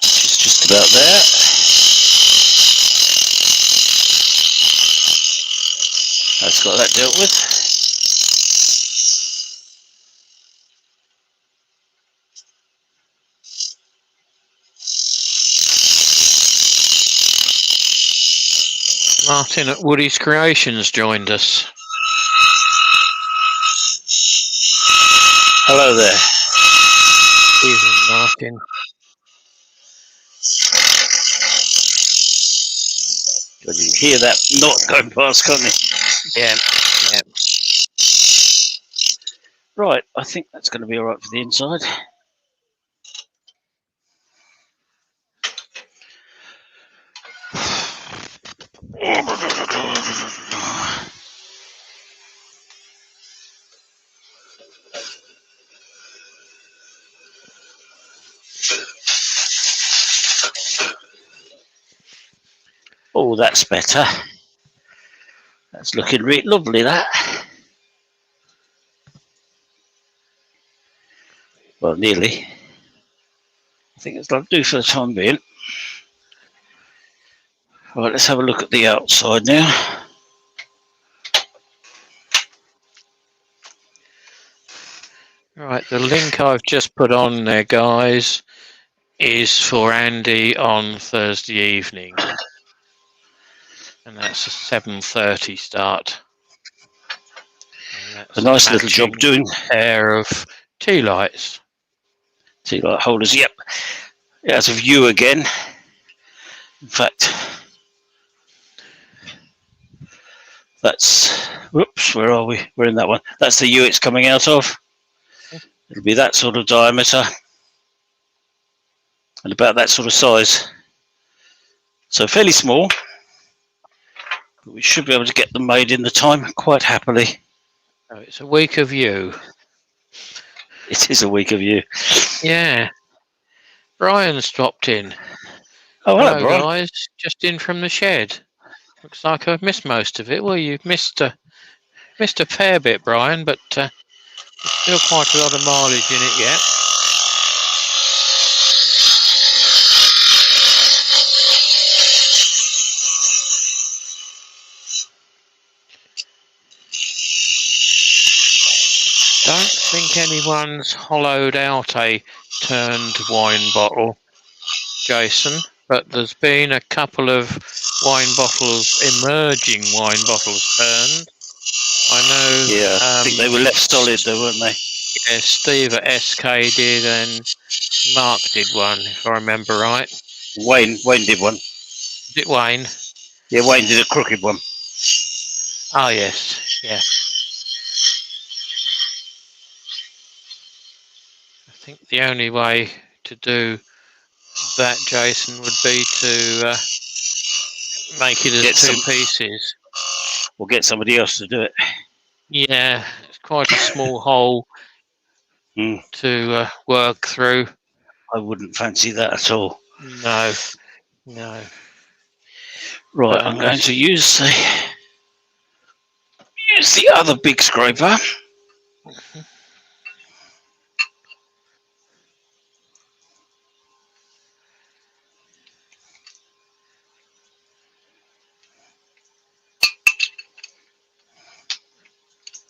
Which is just about there. That's got that dealt with. Martin at Woody's Creations joined us. Hello there. Evening, Martin. God, you can hear that knot going past, can't you? Yeah. Right, I think that's going to be all right for the inside. Oh, that's better. That's looking really lovely, that. Well, nearly. I think it's that'll do for the time being. Right, let's have a look at the outside now. Right, the link I've just put on there, guys, is for Andy on Thursday evening. And that's a 7:30 start. And that's A nice little job doing. Pair of tea lights. Tea light holders, yep. That's a view again. In fact, that's, whoops, where are we? We're in that one. That's the U it's coming out of. It'll be that sort of diameter and about that sort of size. So fairly small, but we should be able to get them made in the time quite happily. Oh, it's a week of you. It is a week of you. Yeah. Brian's dropped in. Oh, hello, Brian. Guys. Just in from the shed. Looks like I've missed most of it. Well, you've missed a fair bit, Brian, but there's still quite a lot of mileage in it yet. Don't think anyone's hollowed out a turned wine bottle, Jason, but there's been a couple of emerging wine bottles turned. I know. Yeah, I think they were left solid though, weren't they? Yeah, Steve at SK did, and Mark did one, if I remember right. Wayne did one. Is it Wayne? Yeah, Wayne did a crooked one. Oh, yes, yeah. I think the only way to do that, Jason, would be to make it as two pieces. Or get somebody else to do it. Yeah, it's quite a small hole to work through. I wouldn't fancy that at all. No. Right, I'm going to use the other big scraper.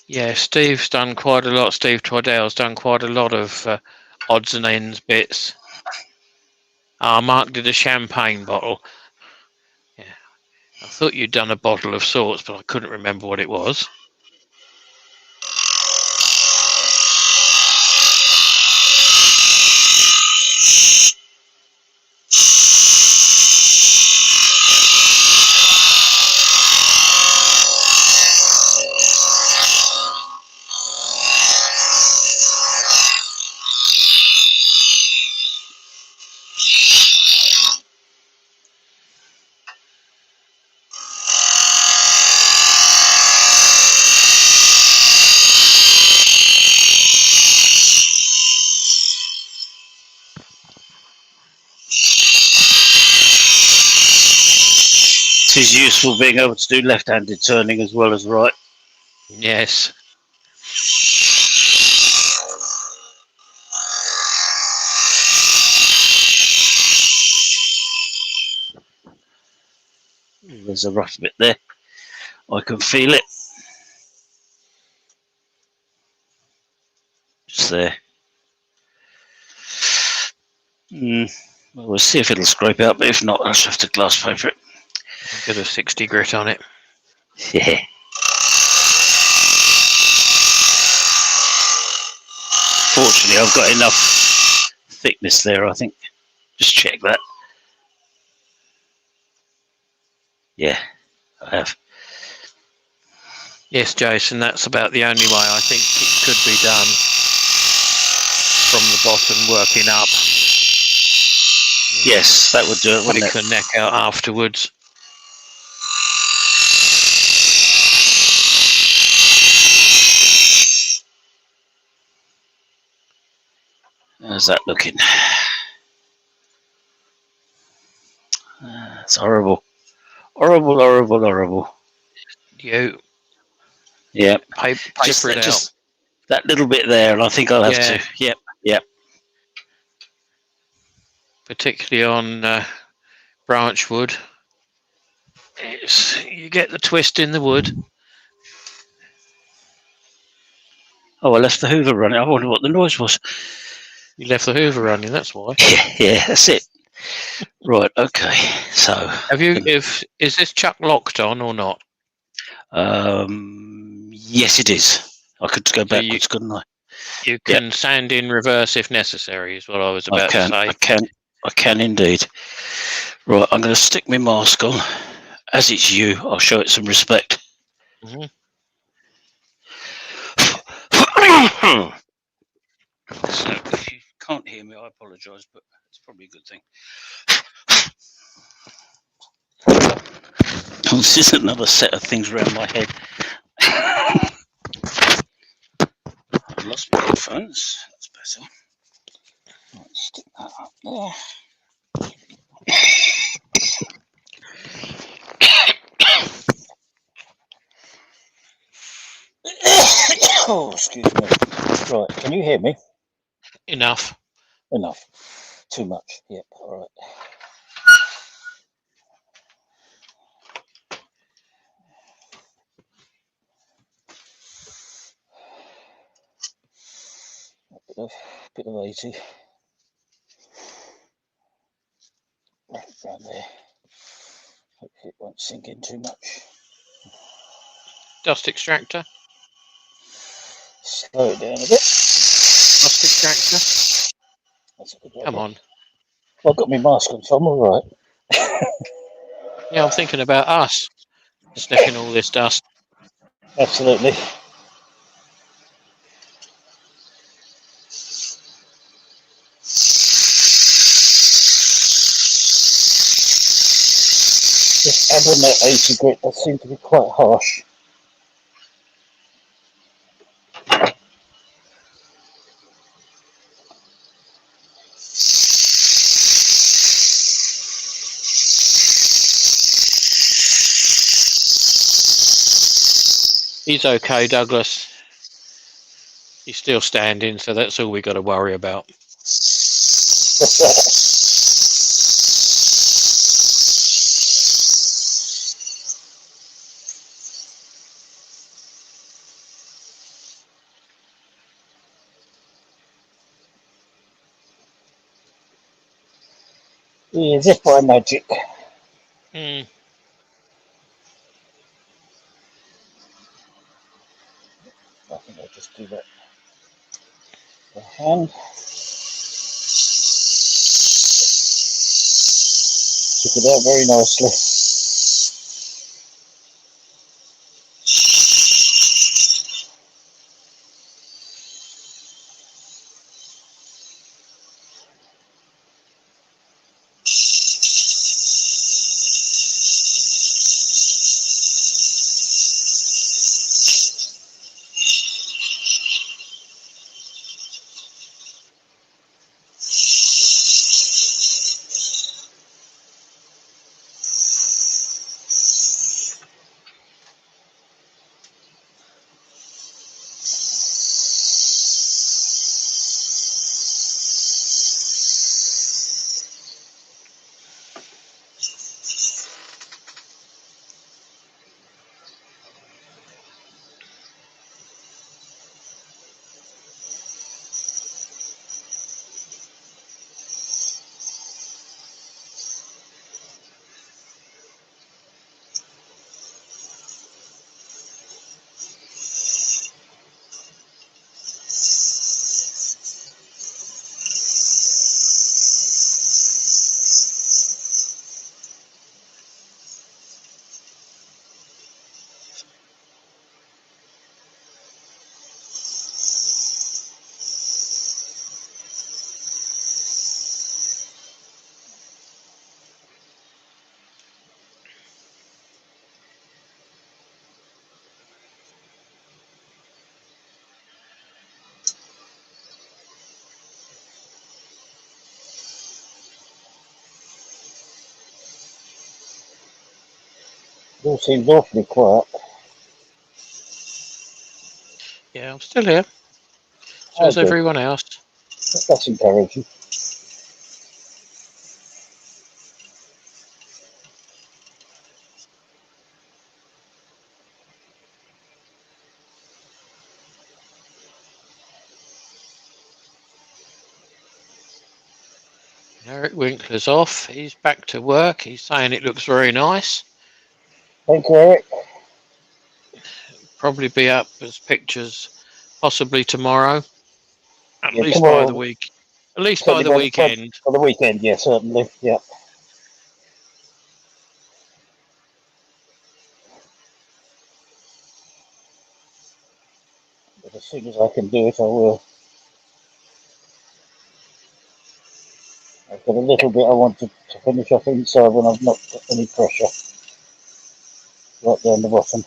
Yeah, Steve's done quite a lot. Steve Twidell's done quite a lot of odds and ends bits. Mark did a champagne bottle. Yeah, I thought you'd done a bottle of sorts, but I couldn't remember what it was. It is useful being able to do left-handed turning as well as right. Yes. There's a rough bit there. I can feel it. Just there. Well, we'll see if it'll scrape out, but if not, I'll just have to glass paper it. A bit of 60 grit on it. Yeah. Fortunately, I've got enough thickness there, I think. Just check that. Yeah, I have. Yes, Jason, that's about the only way I think it could be done. From the bottom, working up. Yes, that would do it, wouldn't it? Take the neck out afterwards. How's that looking? It's horrible. Horrible, horrible, horrible. You Yep. paper it out. Just that little bit there, and I think I'll have Yeah. to. Yep. Yep. Particularly on branch wood. You get the twist in the wood. Oh, I left the Hoover running. I wonder what the noise was. You left the Hoover running, that's why. Yeah, that's it. Right. Okay. So. Have you? Is this chuck locked on or not? Yes, it is. I could go backwards, couldn't I? You can sand in reverse if necessary, is what I was about to say. I can indeed. Right, I'm going to stick my mask on. As it's you, I'll show it some respect. Mm-hmm. So if you can't hear me, I apologise, but it's probably a good thing. This is another set of things around my head. I lost my headphones. That's better. Let's stick that up there. Oh, excuse me. Right, can you hear me? Enough. Too much. Yep. All right. Bit of 80. Right around there. Hopefully it won't sink in too much. Dust extractor. Slow it down a bit. Dust extractor. That's a good one. Come on. Well, I've got my mask on, so I'm all right. Yeah, I'm thinking about us sniffing all this dust. Absolutely. This Abranet 80 grit does seem to be quite harsh. He's okay, Douglas. He's still standing, so that's all we got to worry about. As if by magic. Mm. I think I'll just do that by hand. Took it out very nicely. all seems awfully quiet. Yeah, I'm still here. So Oh, is good. everyone else. That's encouraging. Eric Winkler's off. He's back to work. He's saying it looks very nice. Thank you, Eric. Probably be up as pictures possibly tomorrow. At Yeah, least by the tomorrow, week. At least by certainly the weekend. by the weekend, yeah, certainly, yeah. But as soon as I can do it, I will. I've got a little bit I want to finish off inside when I've not got any pressure. Right down the bottom.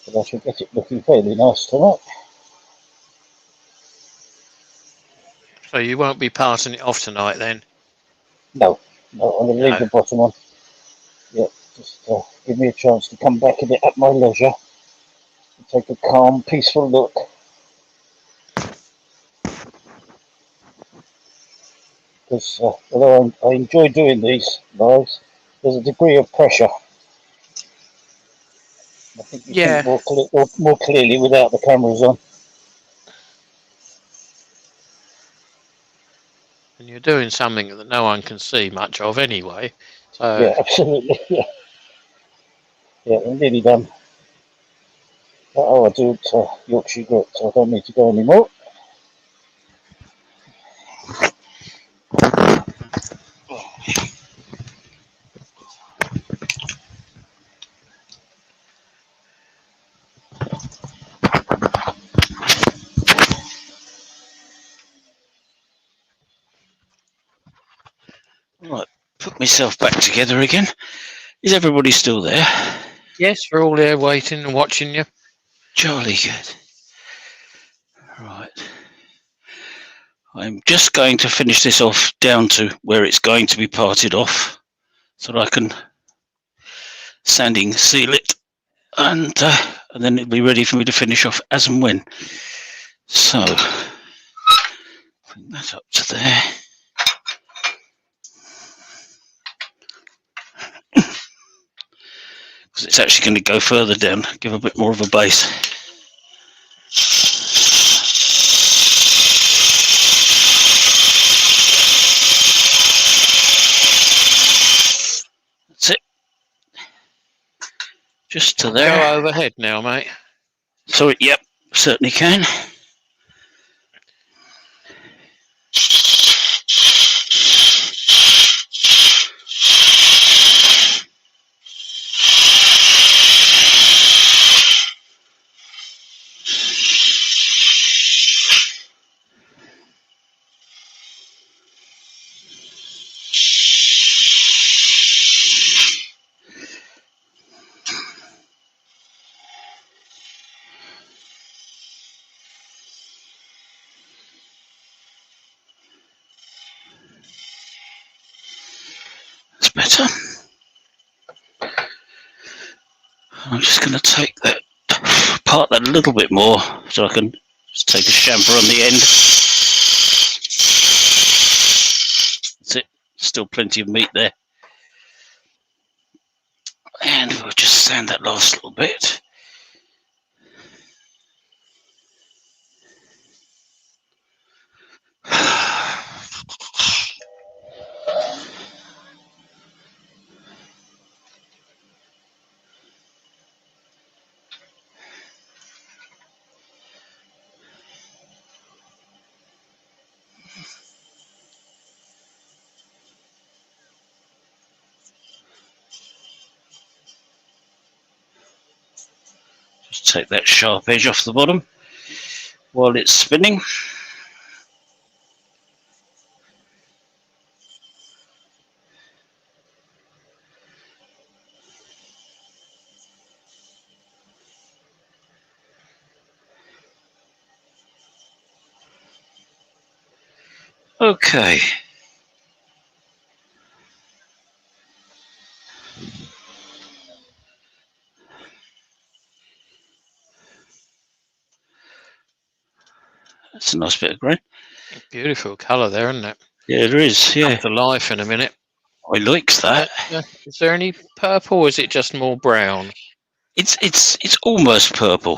But I should get it looking fairly nice tonight. So you won't be passing it off tonight then? No, I'm going to leave No. the bottom on. Yeah, just give me a chance to come back at it at my leisure. And take a calm, peaceful look. Because although I enjoy doing these lives, there's a degree of pressure. I think you think Yeah. more clearly without the cameras on. And you're doing something that no one can see much of anyway. So Yeah, absolutely. Yeah, yeah, I'm nearly done. Oh, I do it Yorkshire grit, so I don't need to go anymore. Right, put myself back together again. Is everybody still there? yes, we're all here waiting and watching you. Jolly good. Right. I'm just going to finish this off down to where it's going to be parted off so that I can sanding seal it and then it'll be ready for me to finish off as and when. So, bring that up to there. Because it's actually going to go further down, give a bit more of a base. That's it. Just to there. Go overhead now, mate. So, yep, certainly can. That's better. I'm just going to take that, part that a little bit more so I can just take a chamfer on the end. That's it. Still plenty of meat there. And we'll just sand that last little bit. Just take that sharp edge off the bottom while it's spinning. Okay. That's a nice bit of grain. Beautiful colour there, isn't it? Yeah, there is. Come Yeah, to life in a minute. I likes that. Is there any purple, or is it just more brown? It's almost purple.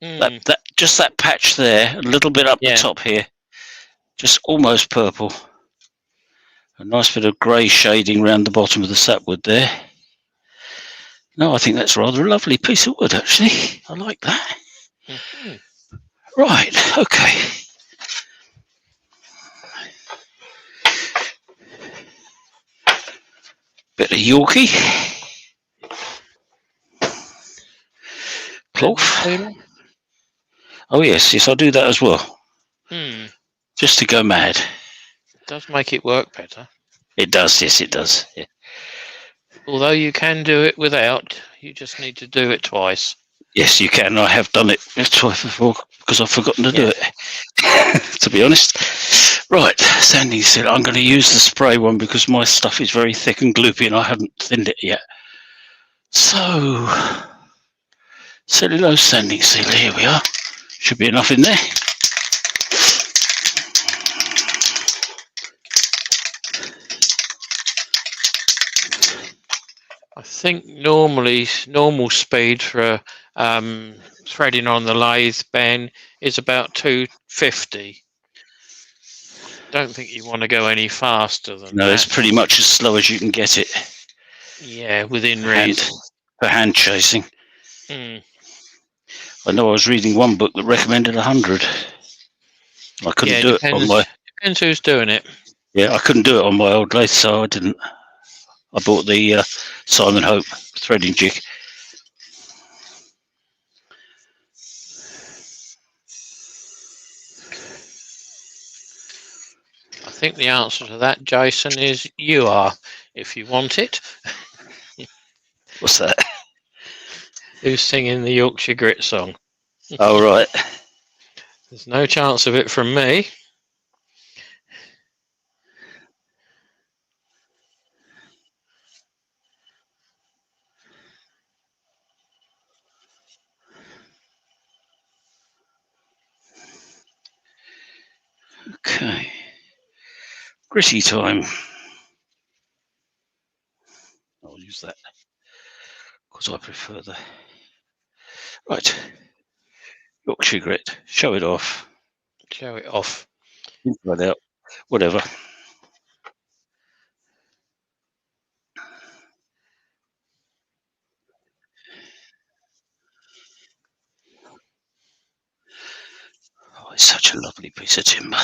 Mm, That just that patch there, a little bit up the yeah. top here, just almost purple. A nice bit of grey shading around the bottom of the sapwood there. No, I think that's rather a lovely piece of wood, actually. I like that. Mhm. Right, okay. Bit of Yorkie. Cloth. Oh yes, I do that as well. Just to go mad. It does make it work better. It does, yes, it does. Yeah. Although you can do it without, you just need to do it twice. Yes, you can. I have done it twice before because I've forgotten to do it, to be honest. Right, sanding seal. I'm going to use the spray one because my stuff is very thick and gloopy and I haven't thinned it yet. So, cellulose sanding seal, here we are. Should be enough in there. I think normal speed for threading on the lathe, Ben, is about 250. Don't think you want to go any faster than No, that. it's pretty much as slow as you can get it. Yeah, within reason. For hand chasing. Mm. I know I was reading one book that recommended 100. I couldn't do it on my... Depends who's doing it. Yeah, I couldn't do it on my old lathe, so I didn't. I bought the Simon Hope threading jig. I think the answer to that, Jason, is you are, if you want it. What's that? Who's singing the Yorkshire Grit song? Oh, right. There's no chance of it from me. Okay. Gritty time. I'll use that because I prefer the... Right. Yorkshire Grit. Show it off. Show it off. Inside out. Whatever. Oh, it's such a lovely piece of timber.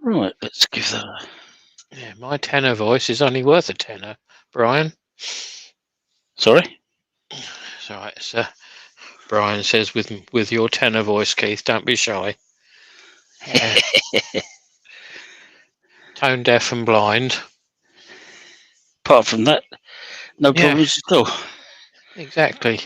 Right, let's give that a... Yeah, my tenor voice is only worth a tenner, Brian. Sorry? It's all right, sir. Brian says with your tenor voice, Keith, don't be shy. Tone deaf and blind. Apart from that, no problems at all. Exactly.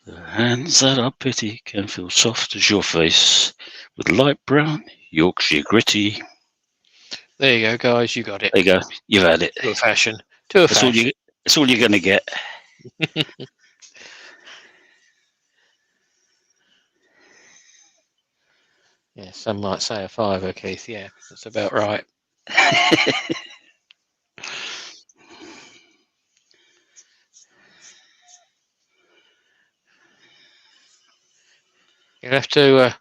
The hands that are pity can feel soft as your face with light brown Yorkshire gritty. There you go, guys. You got it. There you go. You've had it. To a fashion. To a fashion. That's all you're going to get. Yeah, some might say a fiver, Keith. Yeah, that's about right. You'll have to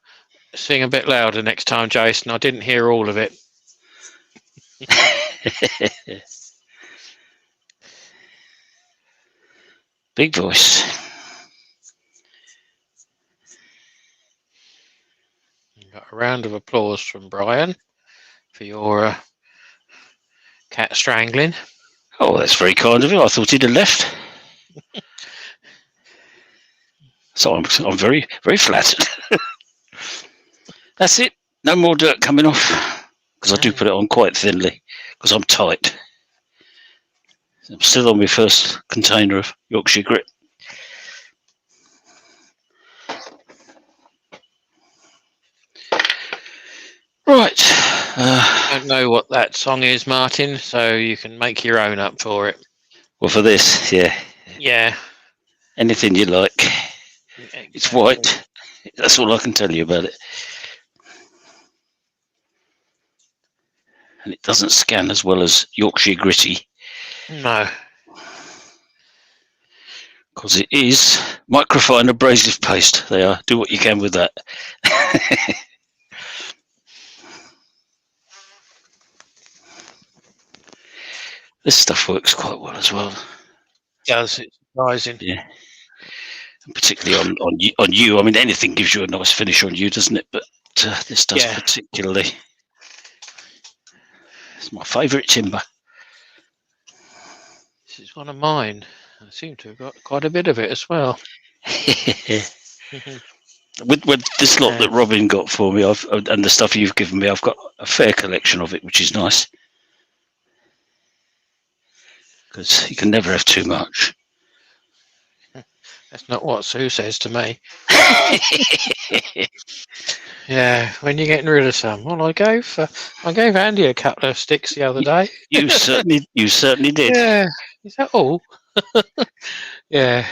sing a bit louder next time, Jason. I didn't hear all of it. Big voice. Got a round of applause from Brian for your cat strangling. Oh, that's very kind of him. I thought he'd have left. So I'm very, very flattered. That's it. No more dirt coming off because I do put it on quite thinly because I'm tight. I'm still on my first container of Yorkshire Grit. Right. I don't know what that song is, Martin, so you can make your own up for it. Well, for this, yeah. Yeah. Anything you like. Exactly. It's white. That's all I can tell you about it. And it doesn't scan as well as Yorkshire Gritty. No. Because it is microfine abrasive paste. They are. Do what you can with that. This stuff works quite well as well. Does, it's surprising. Yeah. And particularly on you. I mean, anything gives you a nice finish on you, doesn't it? But this does particularly. It's my favourite timber. This is one of mine. I seem to have got quite a bit of it as well. with this lot that Robin got for me, and the stuff you've given me, I've got a fair collection of it, which is nice. Because you can never have too much. That's not what Sue says to me. Yeah, when you're getting rid of some. Well, I gave Andy a couple of sticks the other day. You certainly did. Yeah. Is that all? Yeah.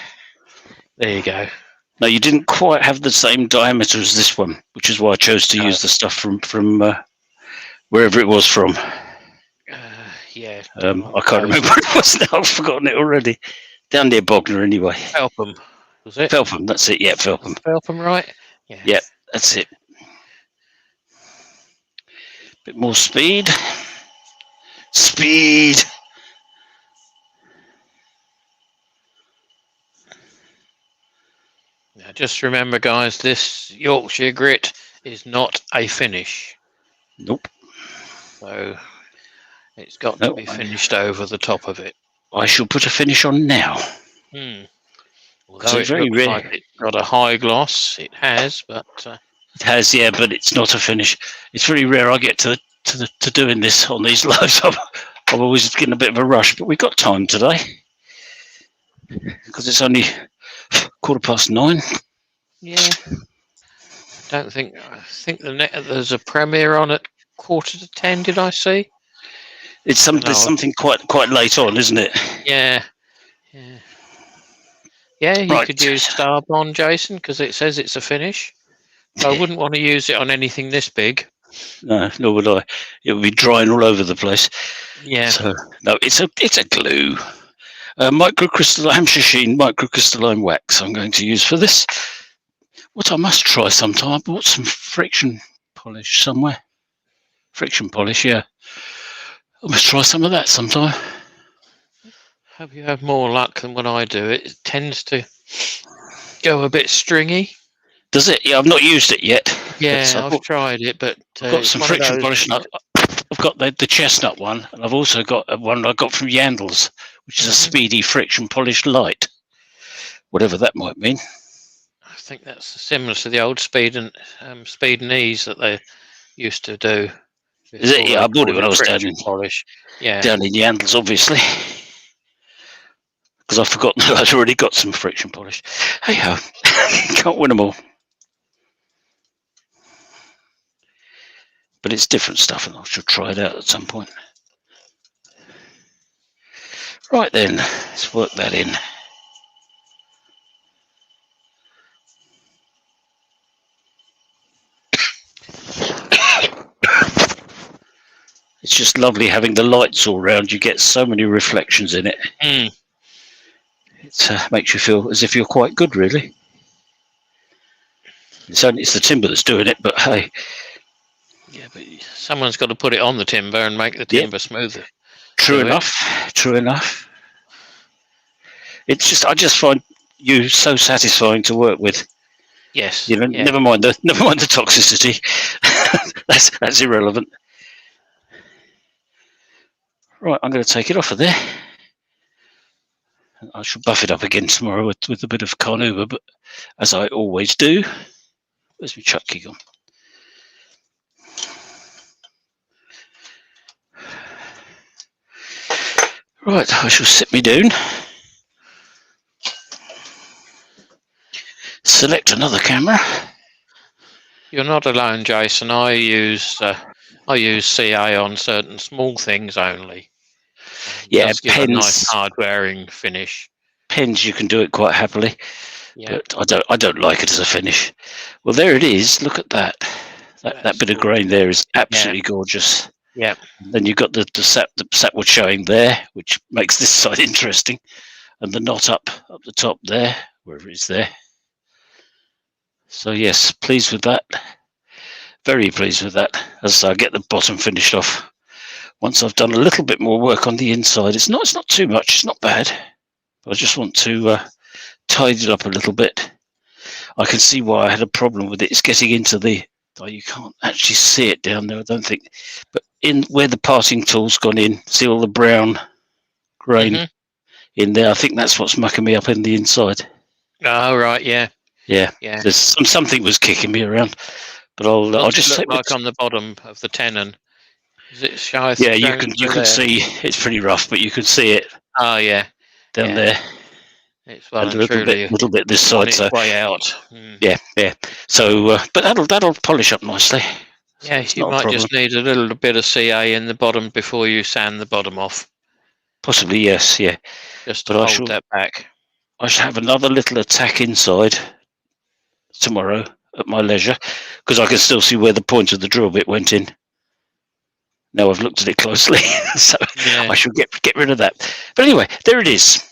There you go. No, you didn't quite have the same diameter as this one, which is why I chose to use the stuff from wherever it was from. Yeah. I can't remember what it was now. I've forgotten it already. Down near Bognor, anyway. Felpham, was it? Felpham, that's it. Yeah, Felpham. Felpham, right? Yeah. Yeah, that's it. Bit more speed. Speed. Now, just remember, guys, this Yorkshire Grit is not a finish. Nope. So it's got to be finished over the top of it. I shall put a finish on now. Although it looks like it's got a high gloss, it has, but it has, yeah, but it's not a finish. It's very rare I get to doing this on these lives. I'm always getting a bit of a rush, but we've got time today because it's only 9:15. Yeah. I think there's a premiere on at 9:45. Did I see? There's something quite late on, isn't it? Yeah. Yeah, you could use Starbond, Jason, because it says it's a finish. So I wouldn't want to use it on anything this big. No, nor would I. It would be drying all over the place. Yeah. So no, it's a glue. Hampshire Sheen microcrystalline wax I'm going to use for this. What I must try sometime, I bought some friction polish somewhere. Friction polish, yeah. I must try some of that sometime. Hope you have more luck than when I do. It tends to go a bit stringy. Does it? Yeah, I've not used it yet. Yeah, I've tried it, but I've got some friction polish. I've got the chestnut one, and I've also got one I got from Yandles, which is a speedy friction polish light. Whatever that might mean. I think that's similar to the old speed and ease that they used to do. Is it? Yeah, I bought it when I was down in polish. Yeah, down in Yandles, obviously, because I've forgotten that I'd already got some friction polish. Hey ho, can't win them all. But it's different stuff, and I should try it out at some point. Right then, let's work that in. It's just lovely having the lights all round. You get so many reflections in it. It makes you feel as if you're quite good, really. It's the timber that's doing it, but hey. Yeah, but someone's got to put it on the timber and make the timber smoother. True enough. It's just I just find you so satisfying to work with. Yes. You know, never mind the toxicity. that's irrelevant. Right, I'm going to take it off of there. I shall buff it up again tomorrow with a bit of carnauba, but as I always do. Where's my chuck key gone? Right, I shall sit me down. Select another camera. You're not alone, Jason. I use CA on certain small things only. Yeah, Just give a nice hard-wearing finish. Pens, you can do it quite happily, Yeah. but I don't like it as a finish. Well, there it is. Look at that. That bit of grain there is absolutely gorgeous. Yeah. Then you've got the sapwood showing there, which makes this side interesting, and the knot up the top there, wherever it's there. So yes, pleased with that. Very pleased with that. As I get the bottom finished off. Once I've done a little bit more work on the inside, it's not too much. It's not bad. But I just want to tidy it up a little bit. I can see why I had a problem with it. It's getting into the. Oh, you can't actually see it down there, I don't think. But in where the parting tool's gone in, see all the brown grain in there. I think that's what's mucking me up in the inside. Oh right, yeah. There's something was kicking me around, but I'll just look like on the bottom of the tenon. Is it shy? Yeah, you can see it's pretty rough, but you can see it. Oh yeah, down there. It's well and a little bit this side. So way out. Yeah. So, but that'll polish up nicely. Yeah, you might just need a little bit of CA in the bottom before you sand the bottom off. Possibly, yes, yeah. Just to hold that back. I shall have another little attack inside tomorrow at my leisure, because I can still see where the point of the drill bit went in. Now I've looked at it closely, so I shall get rid of that. But anyway, there it is.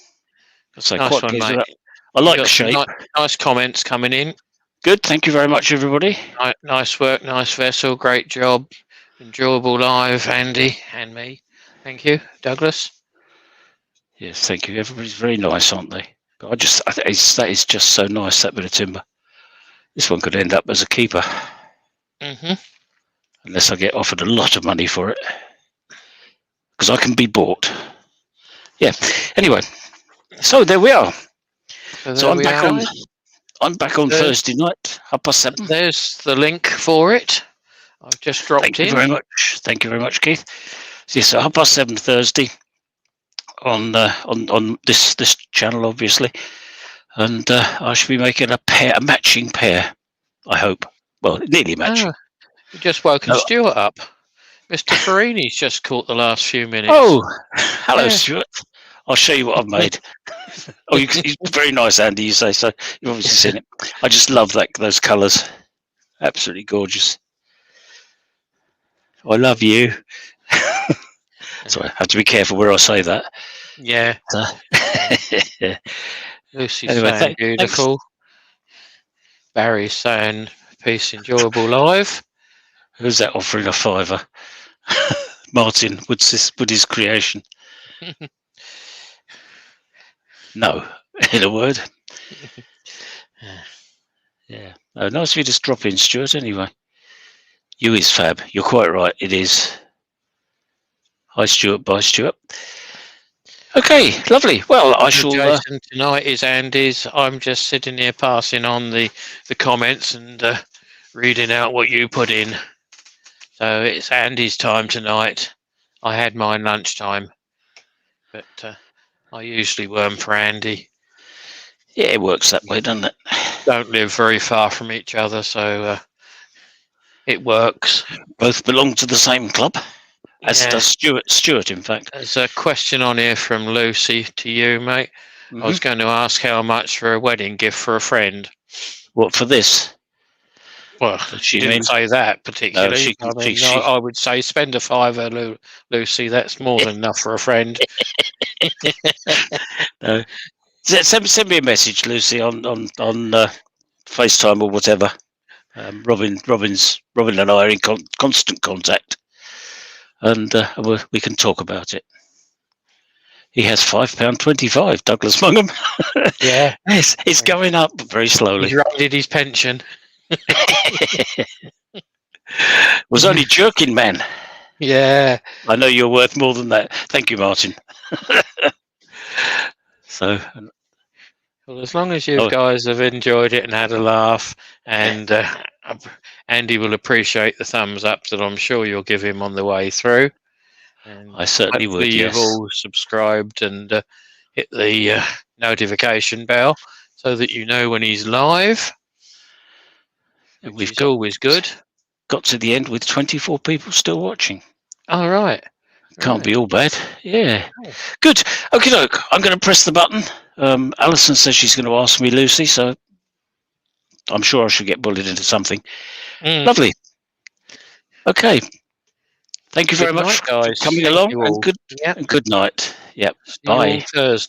So nice quite one, pleased mate. with that. I like the shape. Nice comments coming in. Good, thank you very much, everybody. Nice work, nice vessel, great job. Enjoyable live, Andy and me. Thank you, Douglas. Yes, thank you. Everybody's very nice, aren't they? But I think that is just so nice, that bit of timber. This one could end up as a keeper. Unless I get offered a lot of money for it. Because I can be bought. Yeah. Anyway, so there we are. So I'm back on Thursday night, 7:30. There's the link for it. I've just dropped in. Thank you very much. Thank you very much, Keith. So, yes, so 7:30 Thursday on this channel, obviously, and I should be making a matching pair. I hope. Well, nearly matching. You just woken Stuart up. Mr. Farini's just caught the last few minutes. Oh, hello, Stuart. I'll show you what I've made. He's very nice, Andy. You say so. You've obviously seen it. I just love those colours. Absolutely gorgeous. I love you. So I have to be careful where I say that. Yeah. Lucy's saying beautiful. Thanks. Barry's saying peace, enjoyable live. Who's that offering a $5? Martin Woody's creation. No, in a word. Yeah. Oh, nice of you to drop in, Stuart, anyway. You is fab. You're quite right. It is. Hi, Stuart. Bye, Stuart. Okay, lovely. Well, I shall... Jason, tonight is Andy's. I'm just sitting here passing on the comments and reading out what you put in. So it's Andy's time tonight. I had mine lunchtime. But... I usually worm for Andy. Yeah, it works that way, doesn't it? Don't live very far from each other, so it works. Both belong to the same club, as does Stuart, in fact. There's a question on here from Lucy to you, mate. I was going to ask how much for a wedding gift for a friend. What, for this? Well, she didn't say that particularly. No, I would say spend a $5, Lucy. That's more than enough for a friend. No. Send me a message, Lucy, on FaceTime or whatever. Robin and I are in constant contact, and we can talk about it. He has £5.25, Douglas Mungham. Yeah, yes, it's going up very slowly. He's raided his pension. Was only joking, man. Yeah, I know you're worth more than that. Thank you, Martin. So, well, as long as you guys have enjoyed it and had a laugh, and Andy will appreciate the thumbs up that I'm sure you'll give him on the way through. And I certainly would, hopefully you've yes. all subscribed and hit the notification bell so that you know when he's live, And which we've is always good. got to the end with 24 people still watching. All right. Can't be all bad. Yeah. Oh. Good. Okay, doke. I'm going to press the button. Alison says she's going to ask me Lucy, so I'm sure I should get bullied into something. Lovely. Okay. Thank you very much Good night, guys. for coming Thank along, you and all. good Yep. and good night. Yep. See you Bye. all Thursday.